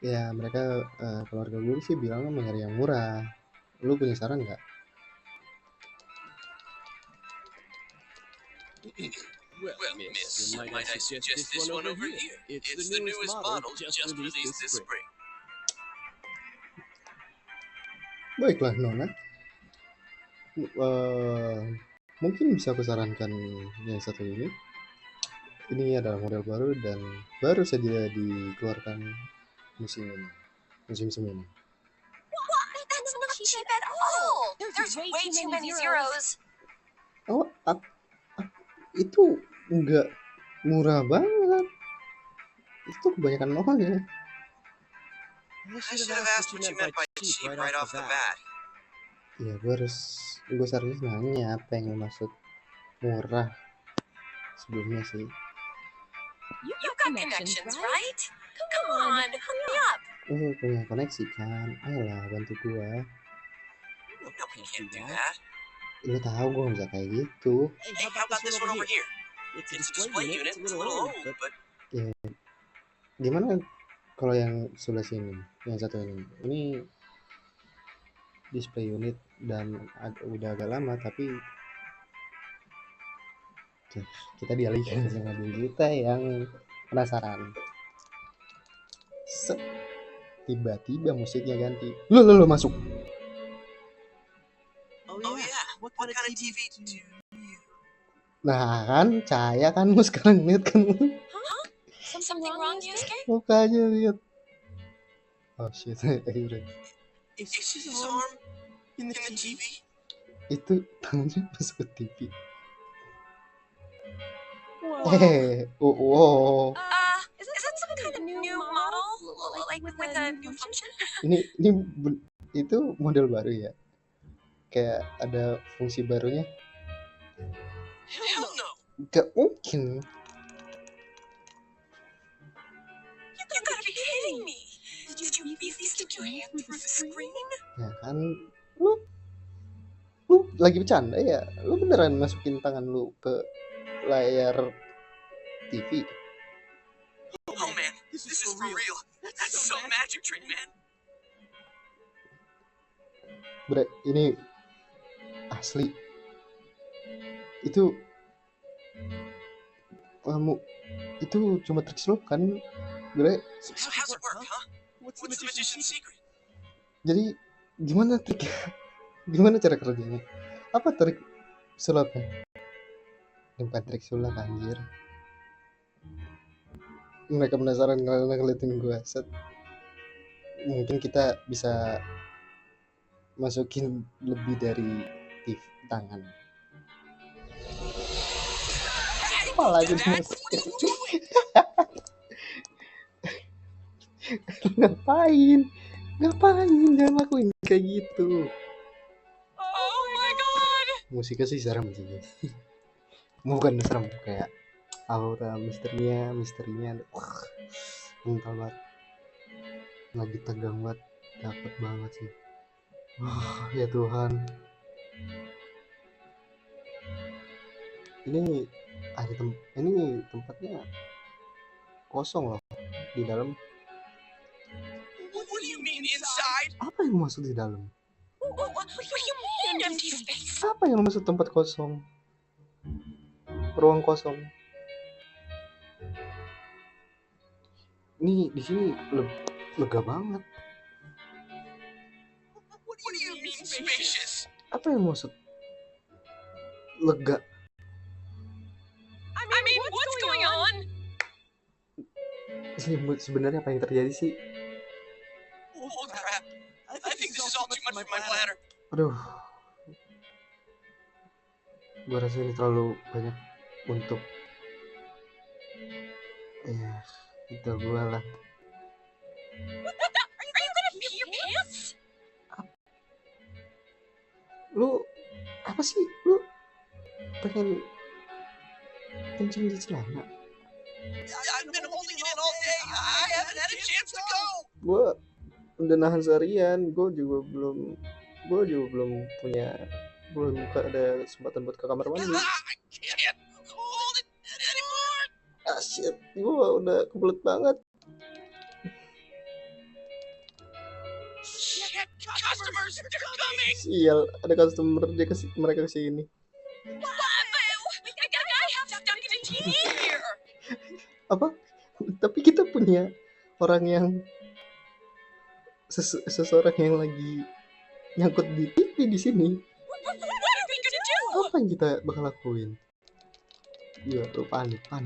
Ya mereka keluarga gue sih bilangnya mau nyari yang murah. Lu punya saran nggak? Well, miss, might I suggest this one over here? It's the newest model just released this spring. Baiklah Nona. Mungkin bisa aku sarankan yang satu ini. Ini adalah model baru dan baru saja dikeluarkan musim ini. Musim-musim ini. That's not cheap at all. There's way too many zeros. Oh, itu enggak murah banget. Itu kebanyakan nol ya. I should have asked what you meant by cheap right off the bat. Ya gue serius nanya apa yang maksud murah sebelumnya sih. You got connections, right? Come on, hook me up. Punya koneksi kan, ayolah bantu gua. No, we can't do that. Lu tahu gua nggak bisa kayak gitu. Hey, how about this one over here? It's a display unit. It's a little old, but Gimana kalau yang sebelah sini, yang satu ini display unit dan udah agak lama tapi kita dialihkan sama diri kita yang penasaran. Tiba-tiba musiknya ganti. Lo masuk. Oh yeah, what kind of TV do you? Nah kan, cahaya kan lu sekarang lihat kan. Something wrong, Yusuke? Mukanya lihat. Oh shit, Is his arm in the TV? Itu tangannya masuk ke TV. Wow. Wow. Is that some kind of new model? Like with a new function? Ini itu model baru ya? Kayak ada fungsi barunya? Hell no. Gak mungkin. You gotta be kidding me. Did you really stick your hand through the screen? Ya kan, lu lagi bercanda ya? Lu beneran masukin tangan lu ke layar TV? Oh man, this is for real. That's so magic trick, man. Bre, ini asli. Itu kamu itu cuma trik slope kan, Bre? So how's it work, huh? What's the magician's secret? Jadi gimana triknya? Gimana cara kerjanya? Apa trik sulapnya? Bukan trik sulap anjir. Mereka penasaran karena ngeliatin gue. Mungkin kita bisa masukin lebih dari tangan. Apa lagi dimasukin? Ngapain? Jangan lakuin kayak gitu. Oh my god! Musiknya sih serem sih. Bukan serem, kayak aura misterinya mental banget, lagi tegang banget, dapet banget sih. Ya Tuhan, ini ada ini tempatnya kosong loh di dalam. What do you mean inside? Apa yang maksud di dalam? What do you mean empty space? Apa yang maksud tempat kosong? Ruang kosong. Ini di sini lega banget. What do you mean spacious? Apa yang maksud lega? I mean, what's going on? Sebenarnya apa yang terjadi sih? Oh crap! I think this is all too much for my bladder. Aduh, Gue rasa ini terlalu banyak untuk itu gue lah. Are you gonna pee your pants? Lu apa sih? Lu pengen kencing di celana? I've been holding it in all day. I haven't had a chance to go. Gue udah nahan seharian. Gue juga belum ada kesempatan buat ke kamar mandi. I can't hold it anymore. Shit, gue udah kebelet banget. Shit, customers, they're coming. Sial, ada customer mereka kesini. I have stuck in a TV here. Apa? Tapi kita punya orang yang seseorang yang lagi nyangkut di TV di sini. What are we gonna do? Apa yang kita bakal lakuin? Iya, tuh panik. Wah,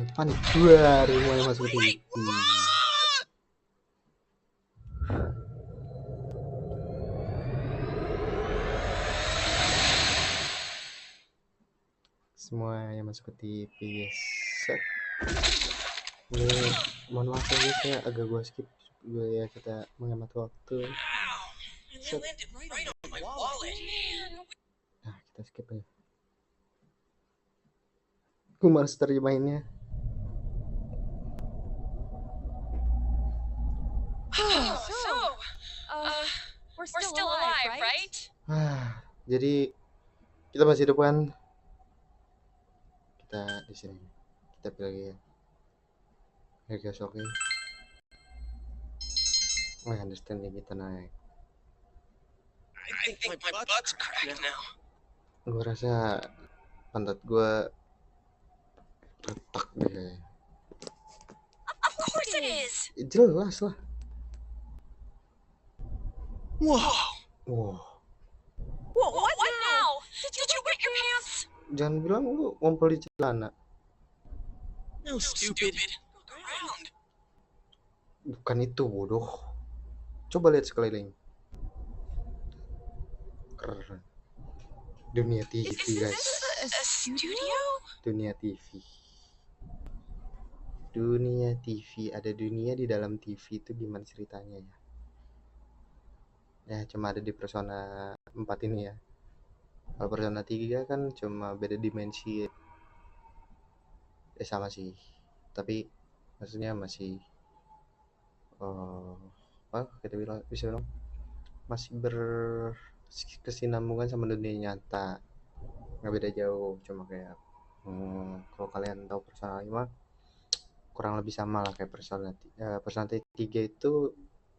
mulai masuk TV. Semua yang masuk ke TV, guys. Set. Ini mohon maaf ya guys, ya agak gua skip ya, kita menghemat waktu. Ow. And that landed right on my wallet. Nah, kita skip aja. Gue males terjemahinnya. We're still alive, right? Jadi kita masih depan. Kita di sini. Kita pilih ya. Guys, oke. I understand ya, kita naik. I think my butt's cracked now. Gue rasa pantat gue retak deh. Of course it is. Jelas lah. Whoa. Wow. What now? Did you wet your pants? Jangan bilang lu ngompol di celana. No, stupid. Look around. Bukan itu, bodoh. Coba lihat sekeliling. Keren. Dunia TV, guys. A studio? Dunia TV. Dunia TV. Ada dunia di dalam TV itu gimana ceritanya ya? Ya cuma ada di Persona 4 ini ya. Kalau Persona 3 kan cuma beda dimensi. Sama sih. Tapi maksudnya masih kita bisa bilang masih berkesinambungan sama dunia nyata. Nggak beda jauh, cuma kayak kalau kalian tahu Persona 5 kurang lebih sama lah kayak Persona 3 itu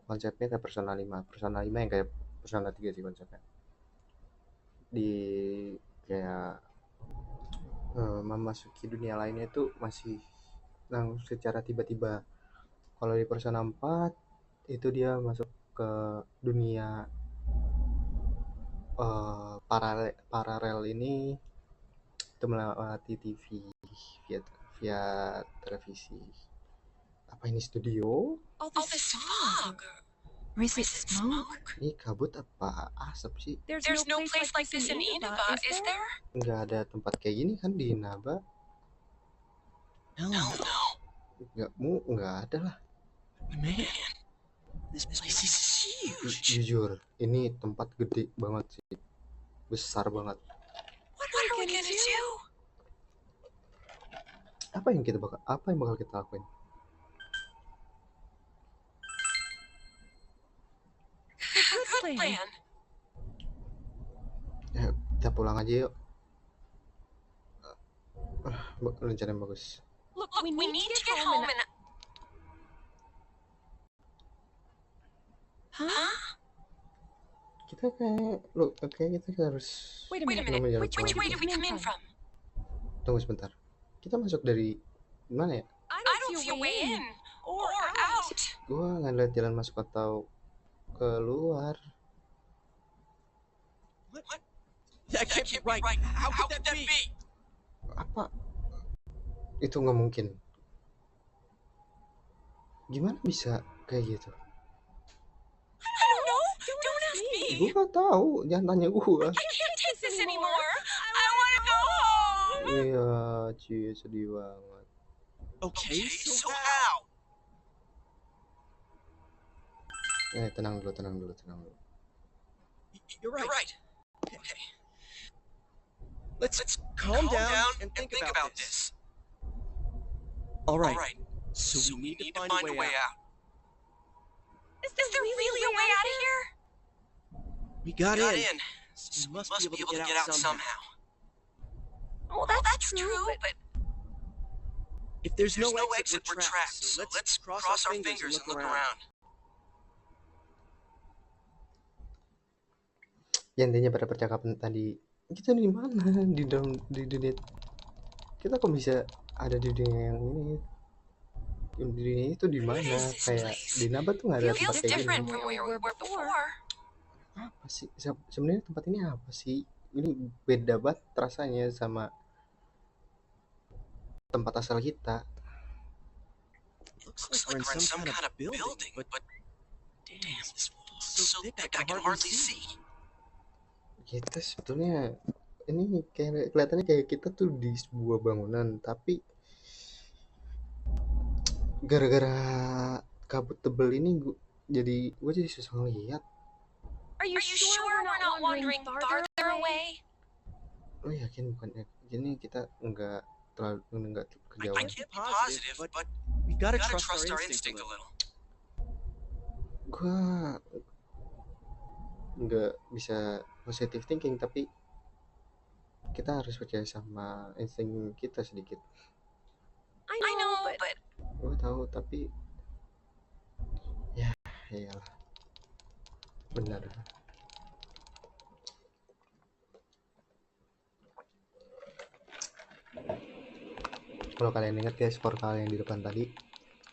konsepnya kayak Persona 5 yang kayak Persona 3 sih konsepnya. Di kayak memasuki dunia lainnya itu masih langsung secara tiba-tiba. Kalau di Persona 4 itu dia masuk ke dunia paralel ini itu melewati TV via televisi. Apa ini studio? All this fog. Or is it smoke? Ini kabut apa asap sih? There's no place like this in Inaba, is there? Nggak ada tempat kayak gini kan di Inaba. No. Nggak ada lah. Man, this place is huge. Jujur, ini tempat gede banget sih. Besar banget. What are we gonna do? Apa yang bakal kita lakuin? Good plan. Ya, kita pulang aja yuk. Rencana yang bagus. Look, we need to get home and... Huh? Kita harus. Wait a minute. Which way did we come in from? Tunggu sebentar. Kita masuk dari mana ya? I don't see a way in or out. Gua nggak lihat jalan masuk atau keluar. What? That can't be right. How could that be? Apa? Itu nggak mungkin. Gimana bisa kayak gitu? I don't know. Don't ask me. Gua nggak tahu. Jangan tanya gua. I can't take this anymore. I want to go home. Iya, cie sedih banget. Okay, so how? Tenang dulu. You're right. Okay. Let's calm down and think about this. All right. So we need to find a way out. Is there really a way out of here? We got in. So we must be able to get out somehow. Well, that's true, but If there's no exit, we're trapped. So let's cross our fingers and look around. Ya, intinya pada percakapan tadi, kita di mana? Di dunia kita kok bisa ada di dunia yang ini? Di dunia itu di mana? Kayak di Nabat tuh nggak ada tempat feels kayak different gini. from where we were before. Apa sih? Sebenarnya tempat ini apa sih? Ini beda banget rasanya sama tempat asal kita. Looks like we're in some kind of building, but damn, this wall is so thick I can hardly see. Kita sebetulnya ini kayak kelihatannya kayak kita tuh di sebuah bangunan, tapi gara-gara kabut tebel ini jadi susah ngeliat. Are you sure we're not wandering farther away? Lo yakin bukan? Ini kita nggak I kejauhan. can't be positive, but we gotta trust our instinct a little. Gua nggak bisa positive thinking, tapi kita harus percaya sama insting kita sedikit. I know, but Gue tahu, tapi ya iyalah, benar. Kalau kalian ingat guys, portal yang di depan tadi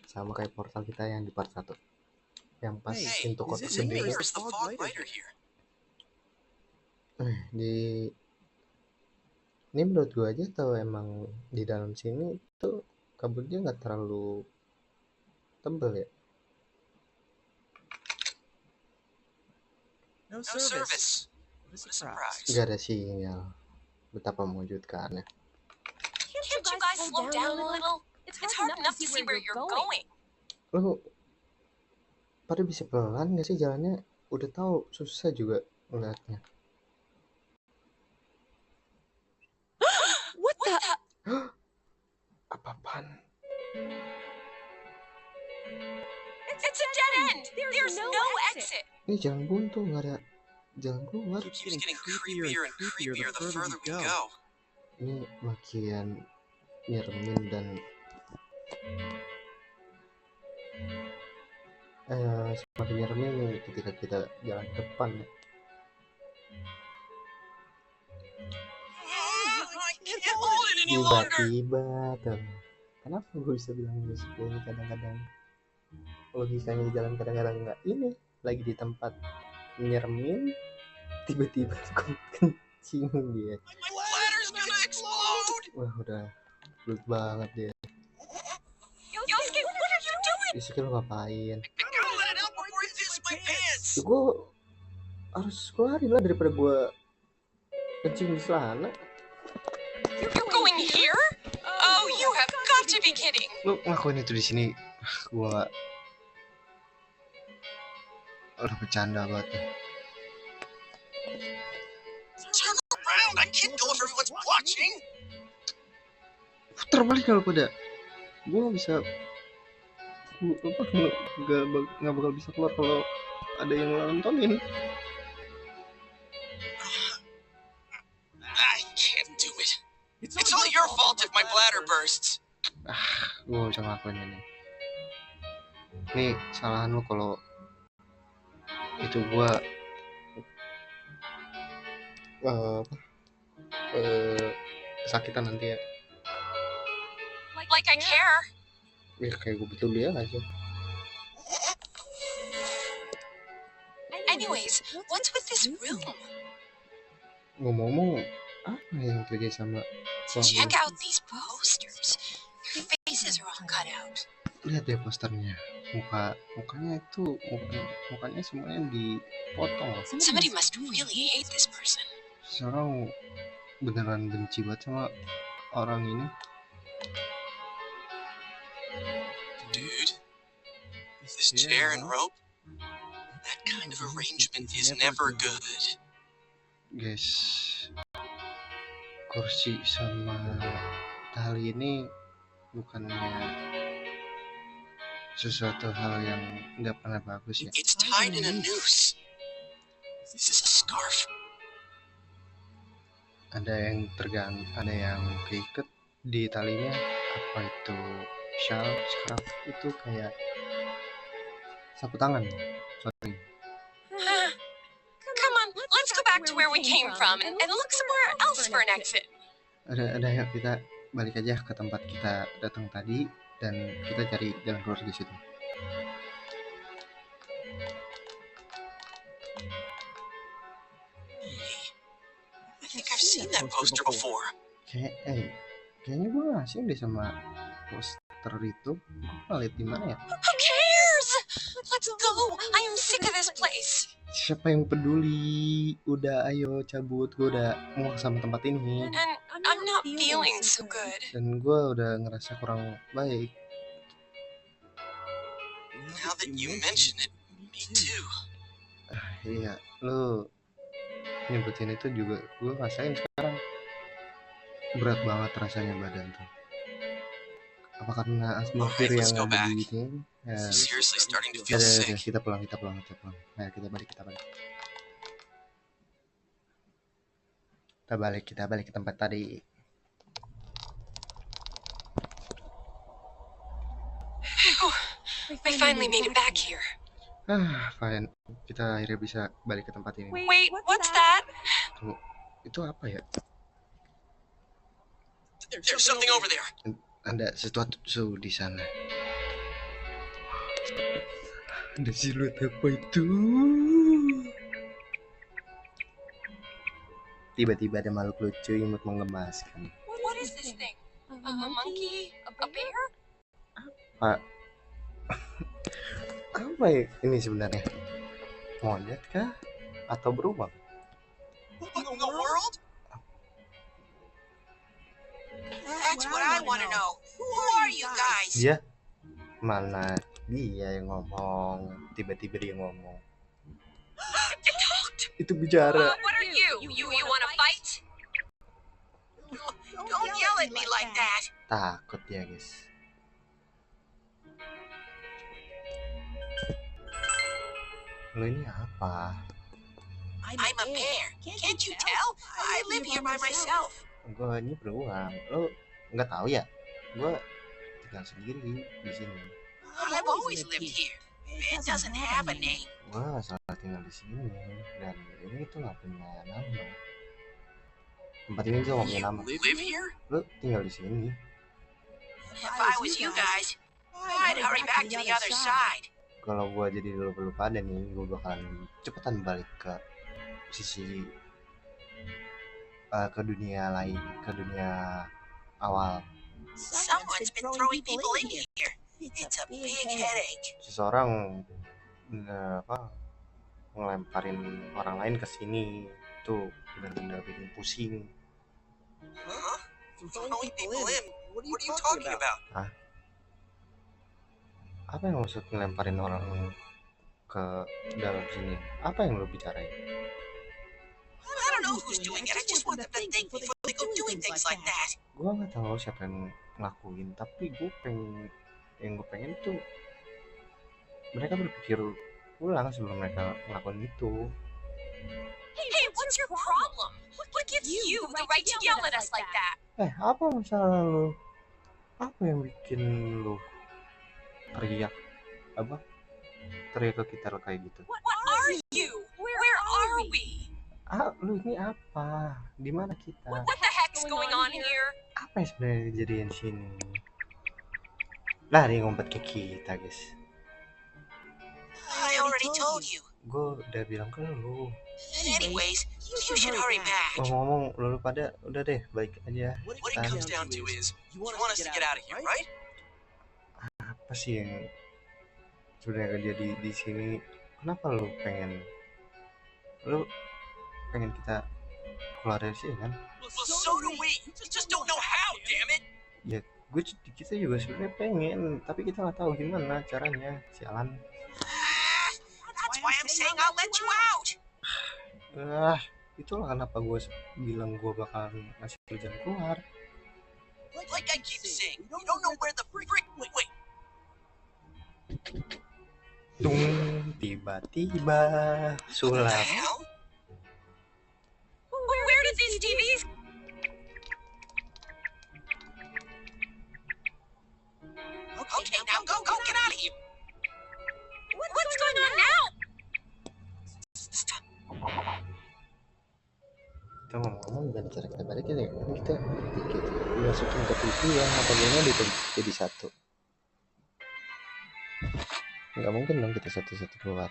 sama kayak portal kita yang di part 1 yang pas pintu kotak gede. Where's the fog lighter here? Ini menurut gue aja tau, emang di dalam sini tuh kabutnya nggak terlalu tebel ya. No service. What a surprise. Gak ada sinyal. Betapa mengejutkannya. can't you guys slow down a little? It's hard enough to see where you're going. Lo pada bisa pelan gak sih jalannya? Udah tahu susah juga ngeliatnya. What the? Apa-apaan? It's a dead end. There's no exit. Ini jalan buntu, nggak ada jalan keluar. Keeps getting creepier and creepier the further we go. Ini makin nyeremin dan semakin nyeremin ketika kita jalan ke depan ya. Tiba-tiba tuh, kenapa gue bisa bilang musik ini kadang-kadang logikanya jalan, kadang-kadang enggak. Ini lagi di tempat nyeremin, tiba-tiba kencing dia. Wah, udah belut banget dia. Yosuke, what are you doing? Yosuke, lo ngapain? Ya, gue harus keluarin lah daripada gue kencing di celana. You're going here? Oh, you have got to be kidding. Lo ngakuin itu di sini? Gue gak... Udah bercanda banget nih. Turn around, I can't go if everyone's watching. Putar balik kalau pada. Gue gak bisa. Gue gak bakal bisa keluar kalau ada yang nontonin. I can't do it. It's all your fault if my bladder bursts. Gue bisa ngelakuin ini. Nih, salahan lu kalau itu gue kesakitan nanti ya. Like I care. Ya kayak gue betul dia aja. Anyways, what's with this room? Ngomong-ngomong, apa yang terjadi sama Check out these posters. Their faces are all cut out. Lihat deh posternya. Mukanya itu mukanya semuanya dipotong. Somebody must really hate this person. Seorang beneran benci banget sama orang ini. Dude, this chair and rope, that kind of arrangement is never good. Guys, kursi sama tali ini bukannya sesuatu hal yang nggak pernah bagus ya. It's tied in a noose. This is a scarf. Ada yang ada yang keikat di talinya. Apa itu shawl, scarf? Itu kayak sapu tangan. Sorry. Come on, let's go back to where we came from and look somewhere else for an exit. Ada ya, kita balik aja ke tempat kita datang tadi dan kita cari jalan keluar di situ. I think I've seen that poster before. Kayaknya gue ngasih deh sama poster itu. Gue lihat di mana ya? Who cares? Let's go. I am sick of this place. Siapa yang peduli? Udah, ayo cabut. Gue udah muak sama tempat ini. And I'm not feeling so good. Dan gue udah ngerasa kurang baik. Now that you mention it, me too. Iya, lo nyebutin itu juga gue rasain sekarang. Berat banget rasanya badan tuh. Apa karena atmosfer Alright, let's yang go ada back. di sini? Ya, I'm seriously starting to feel udah, sick. kita pulang. Nah, kita balik. Kita balik ke tempat tadi. We finally made it back here. Fine. Kita akhirnya bisa balik ke tempat ini. Wait, what's that? Tunggu, itu apa ya? There's something over there. Ada sesuatu di sana. Ada siluet apa itu? Tiba-tiba ada makhluk lucu imut menggemaskan. What is this thing? A monkey? A bear? Apa ya ini sebenarnya? Monyet kah? Atau beruang? What in the world? That's what I want to know. Who are you guys? Dia? Mana dia yang ngomong? Tiba-tiba dia ngomong. It talked. Itu bicara. What are you? You want to fight? Don't yell at me like that. Takut ya, guys. Lo ini apa? I'm a bear. Can't you tell? I live here by myself. Gue ini beruang. Lo nggak tahu ya? Gue tinggal sendiri di sini. I've always lived here. It doesn't have a name. Gue salah tinggal di sini dan ini tuh nggak punya nama. Tempat ini tuh nggak punya nama. You live here? Lo tinggal di sini. If I was you guys, I'd hurry back to the other side. Kalau gue jadi lu pada nih, gue bakalan cepetan balik ke sisi ke dunia lain, ke dunia awal. Someone's been throwing people in here. It's a big headache. Seseorang ngelemparin orang lain ke sini, tuh benar-benar bikin pusing. Huh? Throwing people in? What are you talking about? Apa yang maksud ngelemparin orang ke dalam sini? Apa yang lo bicarain? I don't know who's doing it. I just want them to think before they go doing things like that. Gue nggak tahu siapa yang ngelakuin, tapi yang gue pengen tuh mereka berpikir ulang sebelum mereka ngelakuin itu. Hey, what's your problem? What gives you the right to yell at us like that? Apa masalah lo? Apa yang bikin lo teriak ke kita kayak gitu? What are you? Where are we? Lu ini apa? Di mana kita? What the heck's going on here? Apa yang sebenarnya kejadian sini? Lari ngumpet ke kita, guys. I already told you. Gue udah bilang ke lu. Anyways, you should hurry back. Ngomong lu pada udah deh, balik aja. What it comes down to is, you want us to get out of here, right? Apa sih yang sebenarnya terjadi di sini? Kenapa lu pengen kita keluar dari sini kan? Well, so do we. We just don't know how damn it! Ya, kita juga sebenarnya pengen, tapi kita nggak tahu gimana caranya. Sialan. That's why I'm saying I'll let you out. Itulah kenapa gue bilang gue bakalan ngasih lu jalan keluar. Like I keep saying, you don't know where the frick. Wait. Tung, tiba-tiba What the sulap. hell? Where did these TVs? Okay, now go, get out of here. What's going on now? Stop. Kita ngomong gimana cara kita balikin ya? Kan kita masukin ke TV yang notabene jadi satu. Nggak mungkin dong kita satu-satu keluar,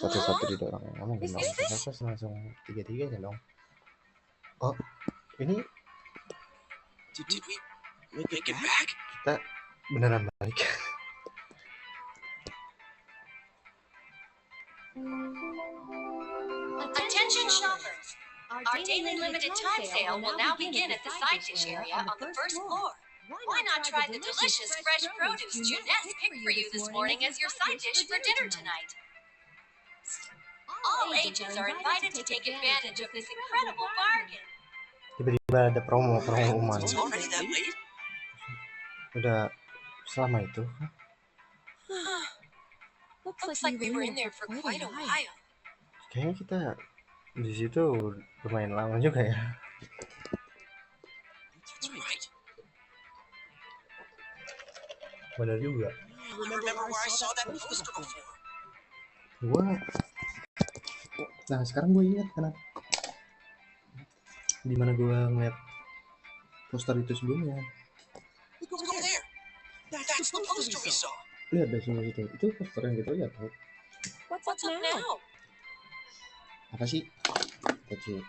satu-satu didorong. Nggak mungkin dong. Kita harus langsung tiga-tiganya dong. Oh, ini Did we make it back? kita beneran balik. Attention shoppers! Our daily limited time sale will now begin at the side dish area on the first floor. Why not try the delicious fresh produce Jeanette's picked for you this morning as your side dish for dinner tonight? All ages are invited to take advantage of this incredible bargain. Tiba-tiba ada promo umat. It's already that late? Udah selama itu. Looks like we were in there for quite a while. Kayaknya kita di situ lumayan lama juga ya. That's right. Benar juga. Remember where I saw that poster before? Nah sekarang gue ingat kenapa. Di mana gue ngeliat poster itu sebelumnya. Look over there. That's the poster we saw. Lihat dari sini situ. Itu poster yang kita lihat. What's up now? Apa sih? Kecil.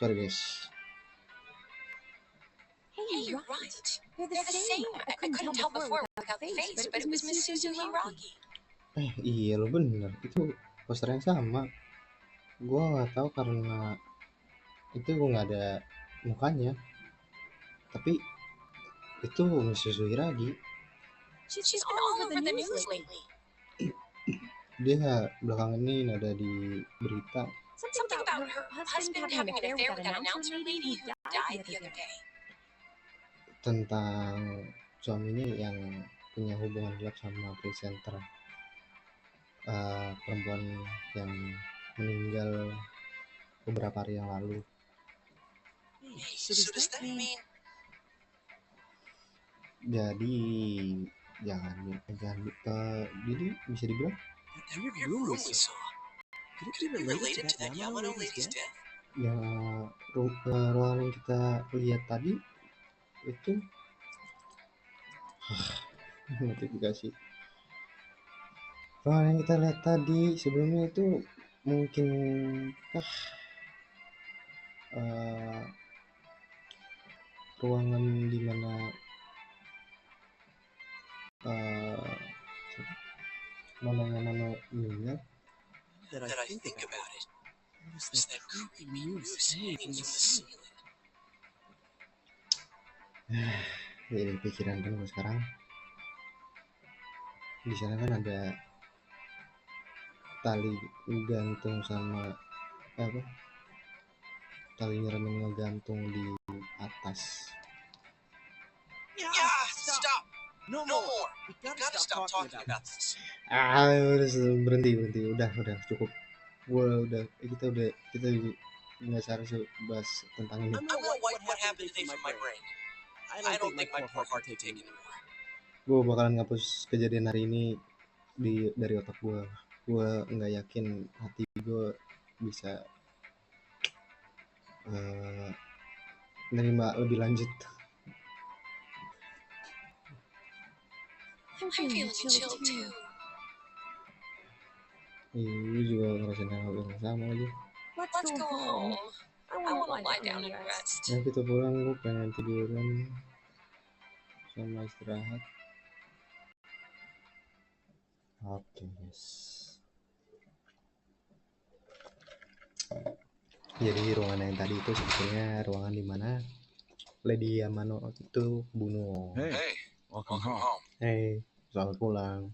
Sorry guys. Hey, you're right. They're the same. I couldn't tell before without the face, but it was Miss Suzu Hiragi. Iya lo bener. Itu poster yang sama. Gue nggak tahu karena itu gue nggak ada mukanya. Tapi itu Miss Suzu Hiragi. She's all over the news lately. Dia belakangan ini ada di berita Something about her husband having an affair with that announcer lady who died the other day. tentang suaminya yang punya hubungan gelap sama presenter perempuan yang meninggal beberapa hari yang lalu. So does that mean? Jadi jadi bisa dibilang That weird room we saw. Could it be related to that Yamano lady's death? ya ruangan yang kita lihat tadi itu notifikasi ruangan yang kita lihat tadi sebelumnya itu mungkinkah ruangan di mana Mano meninggal. That I think about it, there's that creepy news hanging from the ceiling. Jadi pikiran kan gue sekarang di sana kan ada tali gantung sama tali nyeramin ngegantung di atas. Yeah, stop. No more. We gotta stop talking about this. Udah berhenti udah cukup. Kita nggak seharusnya bahas tentang ini. I'm gonna wipe what happened today from my brain. I don't think my poor heart can take anymore. Gue bakalan ngapus kejadian hari ini dari otak gue. Gue nggak yakin hati gue bisa menerima lebih lanjut. I'm feeling chill too. Lu juga ngerasain hal yang sama aja. Let's go home. I wanna lie down and rest. Nah kita pulang, gue pengen tiduran sama istirahat. Oke guys. Jadi ruangan yang tadi itu sebetulnya ruangan dimana Lady Yamano itu bunuh. Hey, welcome home. Hey, selamat pulang.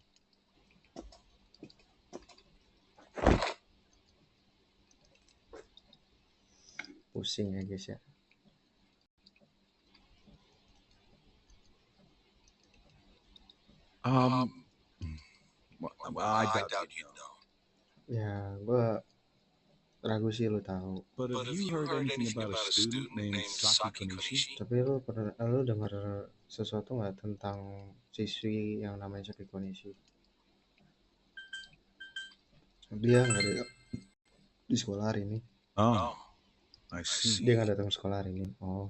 Pusing ya guys ya. Well, I doubt you know. Ya, gue ragu sih lu tahu. But have you heard anything about a student named Saki Konishi? Tapi lu dengar sesuatu nggak tentang siswi yang namanya Saki Konishi? Dia nggak ada di sekolah hari ini. Oh, I see. Dia nggak datang sekolah hari ini. Oh.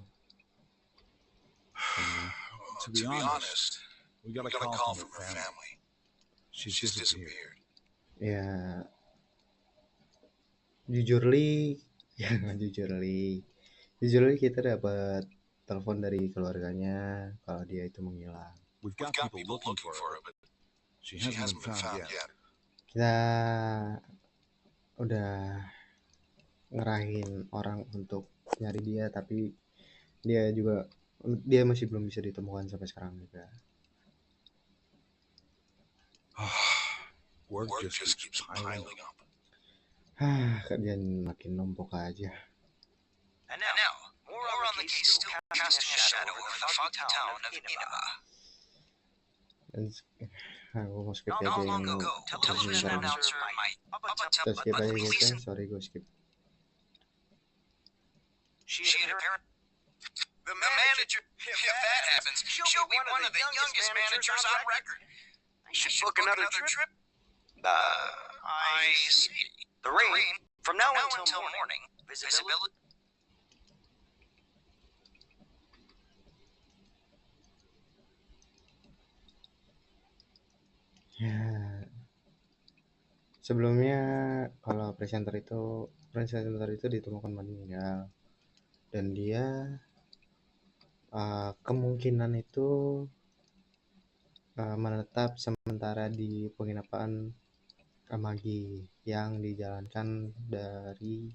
To be honest, we got a call from her family. She's disappeared. Ya, jujurly kita dapat telepon dari keluarganya kalau dia itu menghilang. We've got people looking for her, but she hasn't been found yet. Kita udah ngerahin orang untuk nyari dia, tapi dia masih belum bisa ditemukan sampai sekarang juga. Work just keeps piling up. Kerjaan makin numpuk aja. And now, more on the case still casting a shadow over the foggy town of Inaba. Dan aku mau skip Not aja long yang ago, television sekarang. announcer Kita skip aja guys ya. Sorry gue skip. She had apparently. The manager, if that happens, she'll be one of the youngest managers on record. I should book another trip. I see. The rain, from now until morning, visibility. Ya. Sebelumnya kalau presenter itu ditemukan meninggal dan dia kemungkinan itu menetap sementara di penginapan Amagi yang dijalankan dari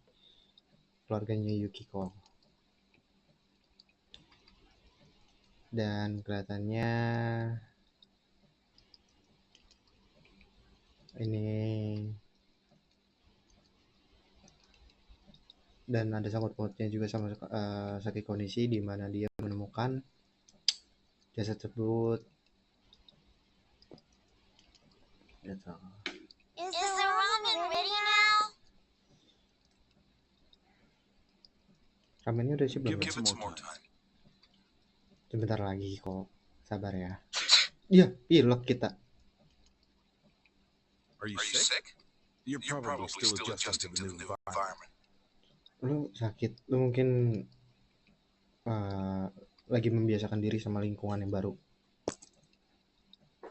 keluarganya Yukiko. Dan kelihatannya ini dan ada sangkut pautnya juga sama Saki Konishi di mana dia menemukan jasad tersebut. Gitu. Is the ramen ready now? Ramennya udah sih belum? Give it some more time. Sebentar lagi kok, sabar ya. Iya, pilek kita. Are you sick? You're probably still adjusting to the new environment. Lu sakit, lu mungkin lagi membiasakan diri sama lingkungan yang baru.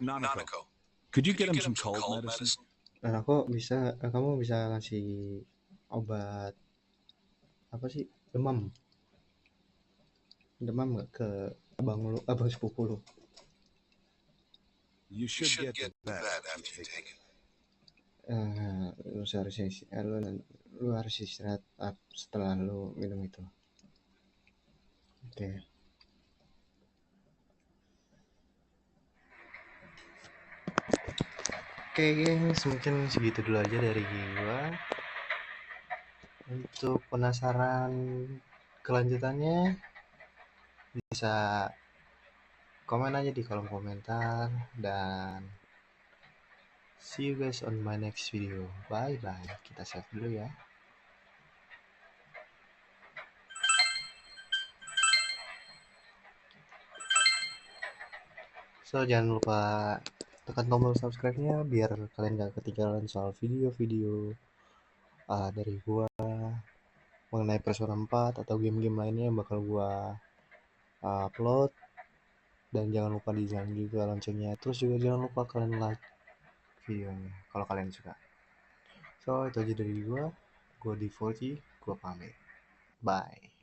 Nanako, could you get him some cold medicine? Dan kamu bisa ngasih obat apa sih, demam nggak ke abang sepupu lu? You should get that after you take it. Lu harus istirahat setelah lu minum itu. Oke. Oke guys, mungkin segitu dulu aja dari gua. Untuk penasaran kelanjutannya bisa komen aja di kolom komentar dan see you guys on my next video. Bye bye. Kita save dulu ya. So jangan lupa tekan tombol subscribe-nya biar kalian gak ketinggalan soal video-video dari gua mengenai Persona 4 atau game-game lainnya yang bakal gua upload. Dan jangan lupa dinyalain juga loncengnya. Terus juga jangan lupa kalian like videonya kalau kalian suka. So itu aja dari gua di 4G, gua pamit. Bye.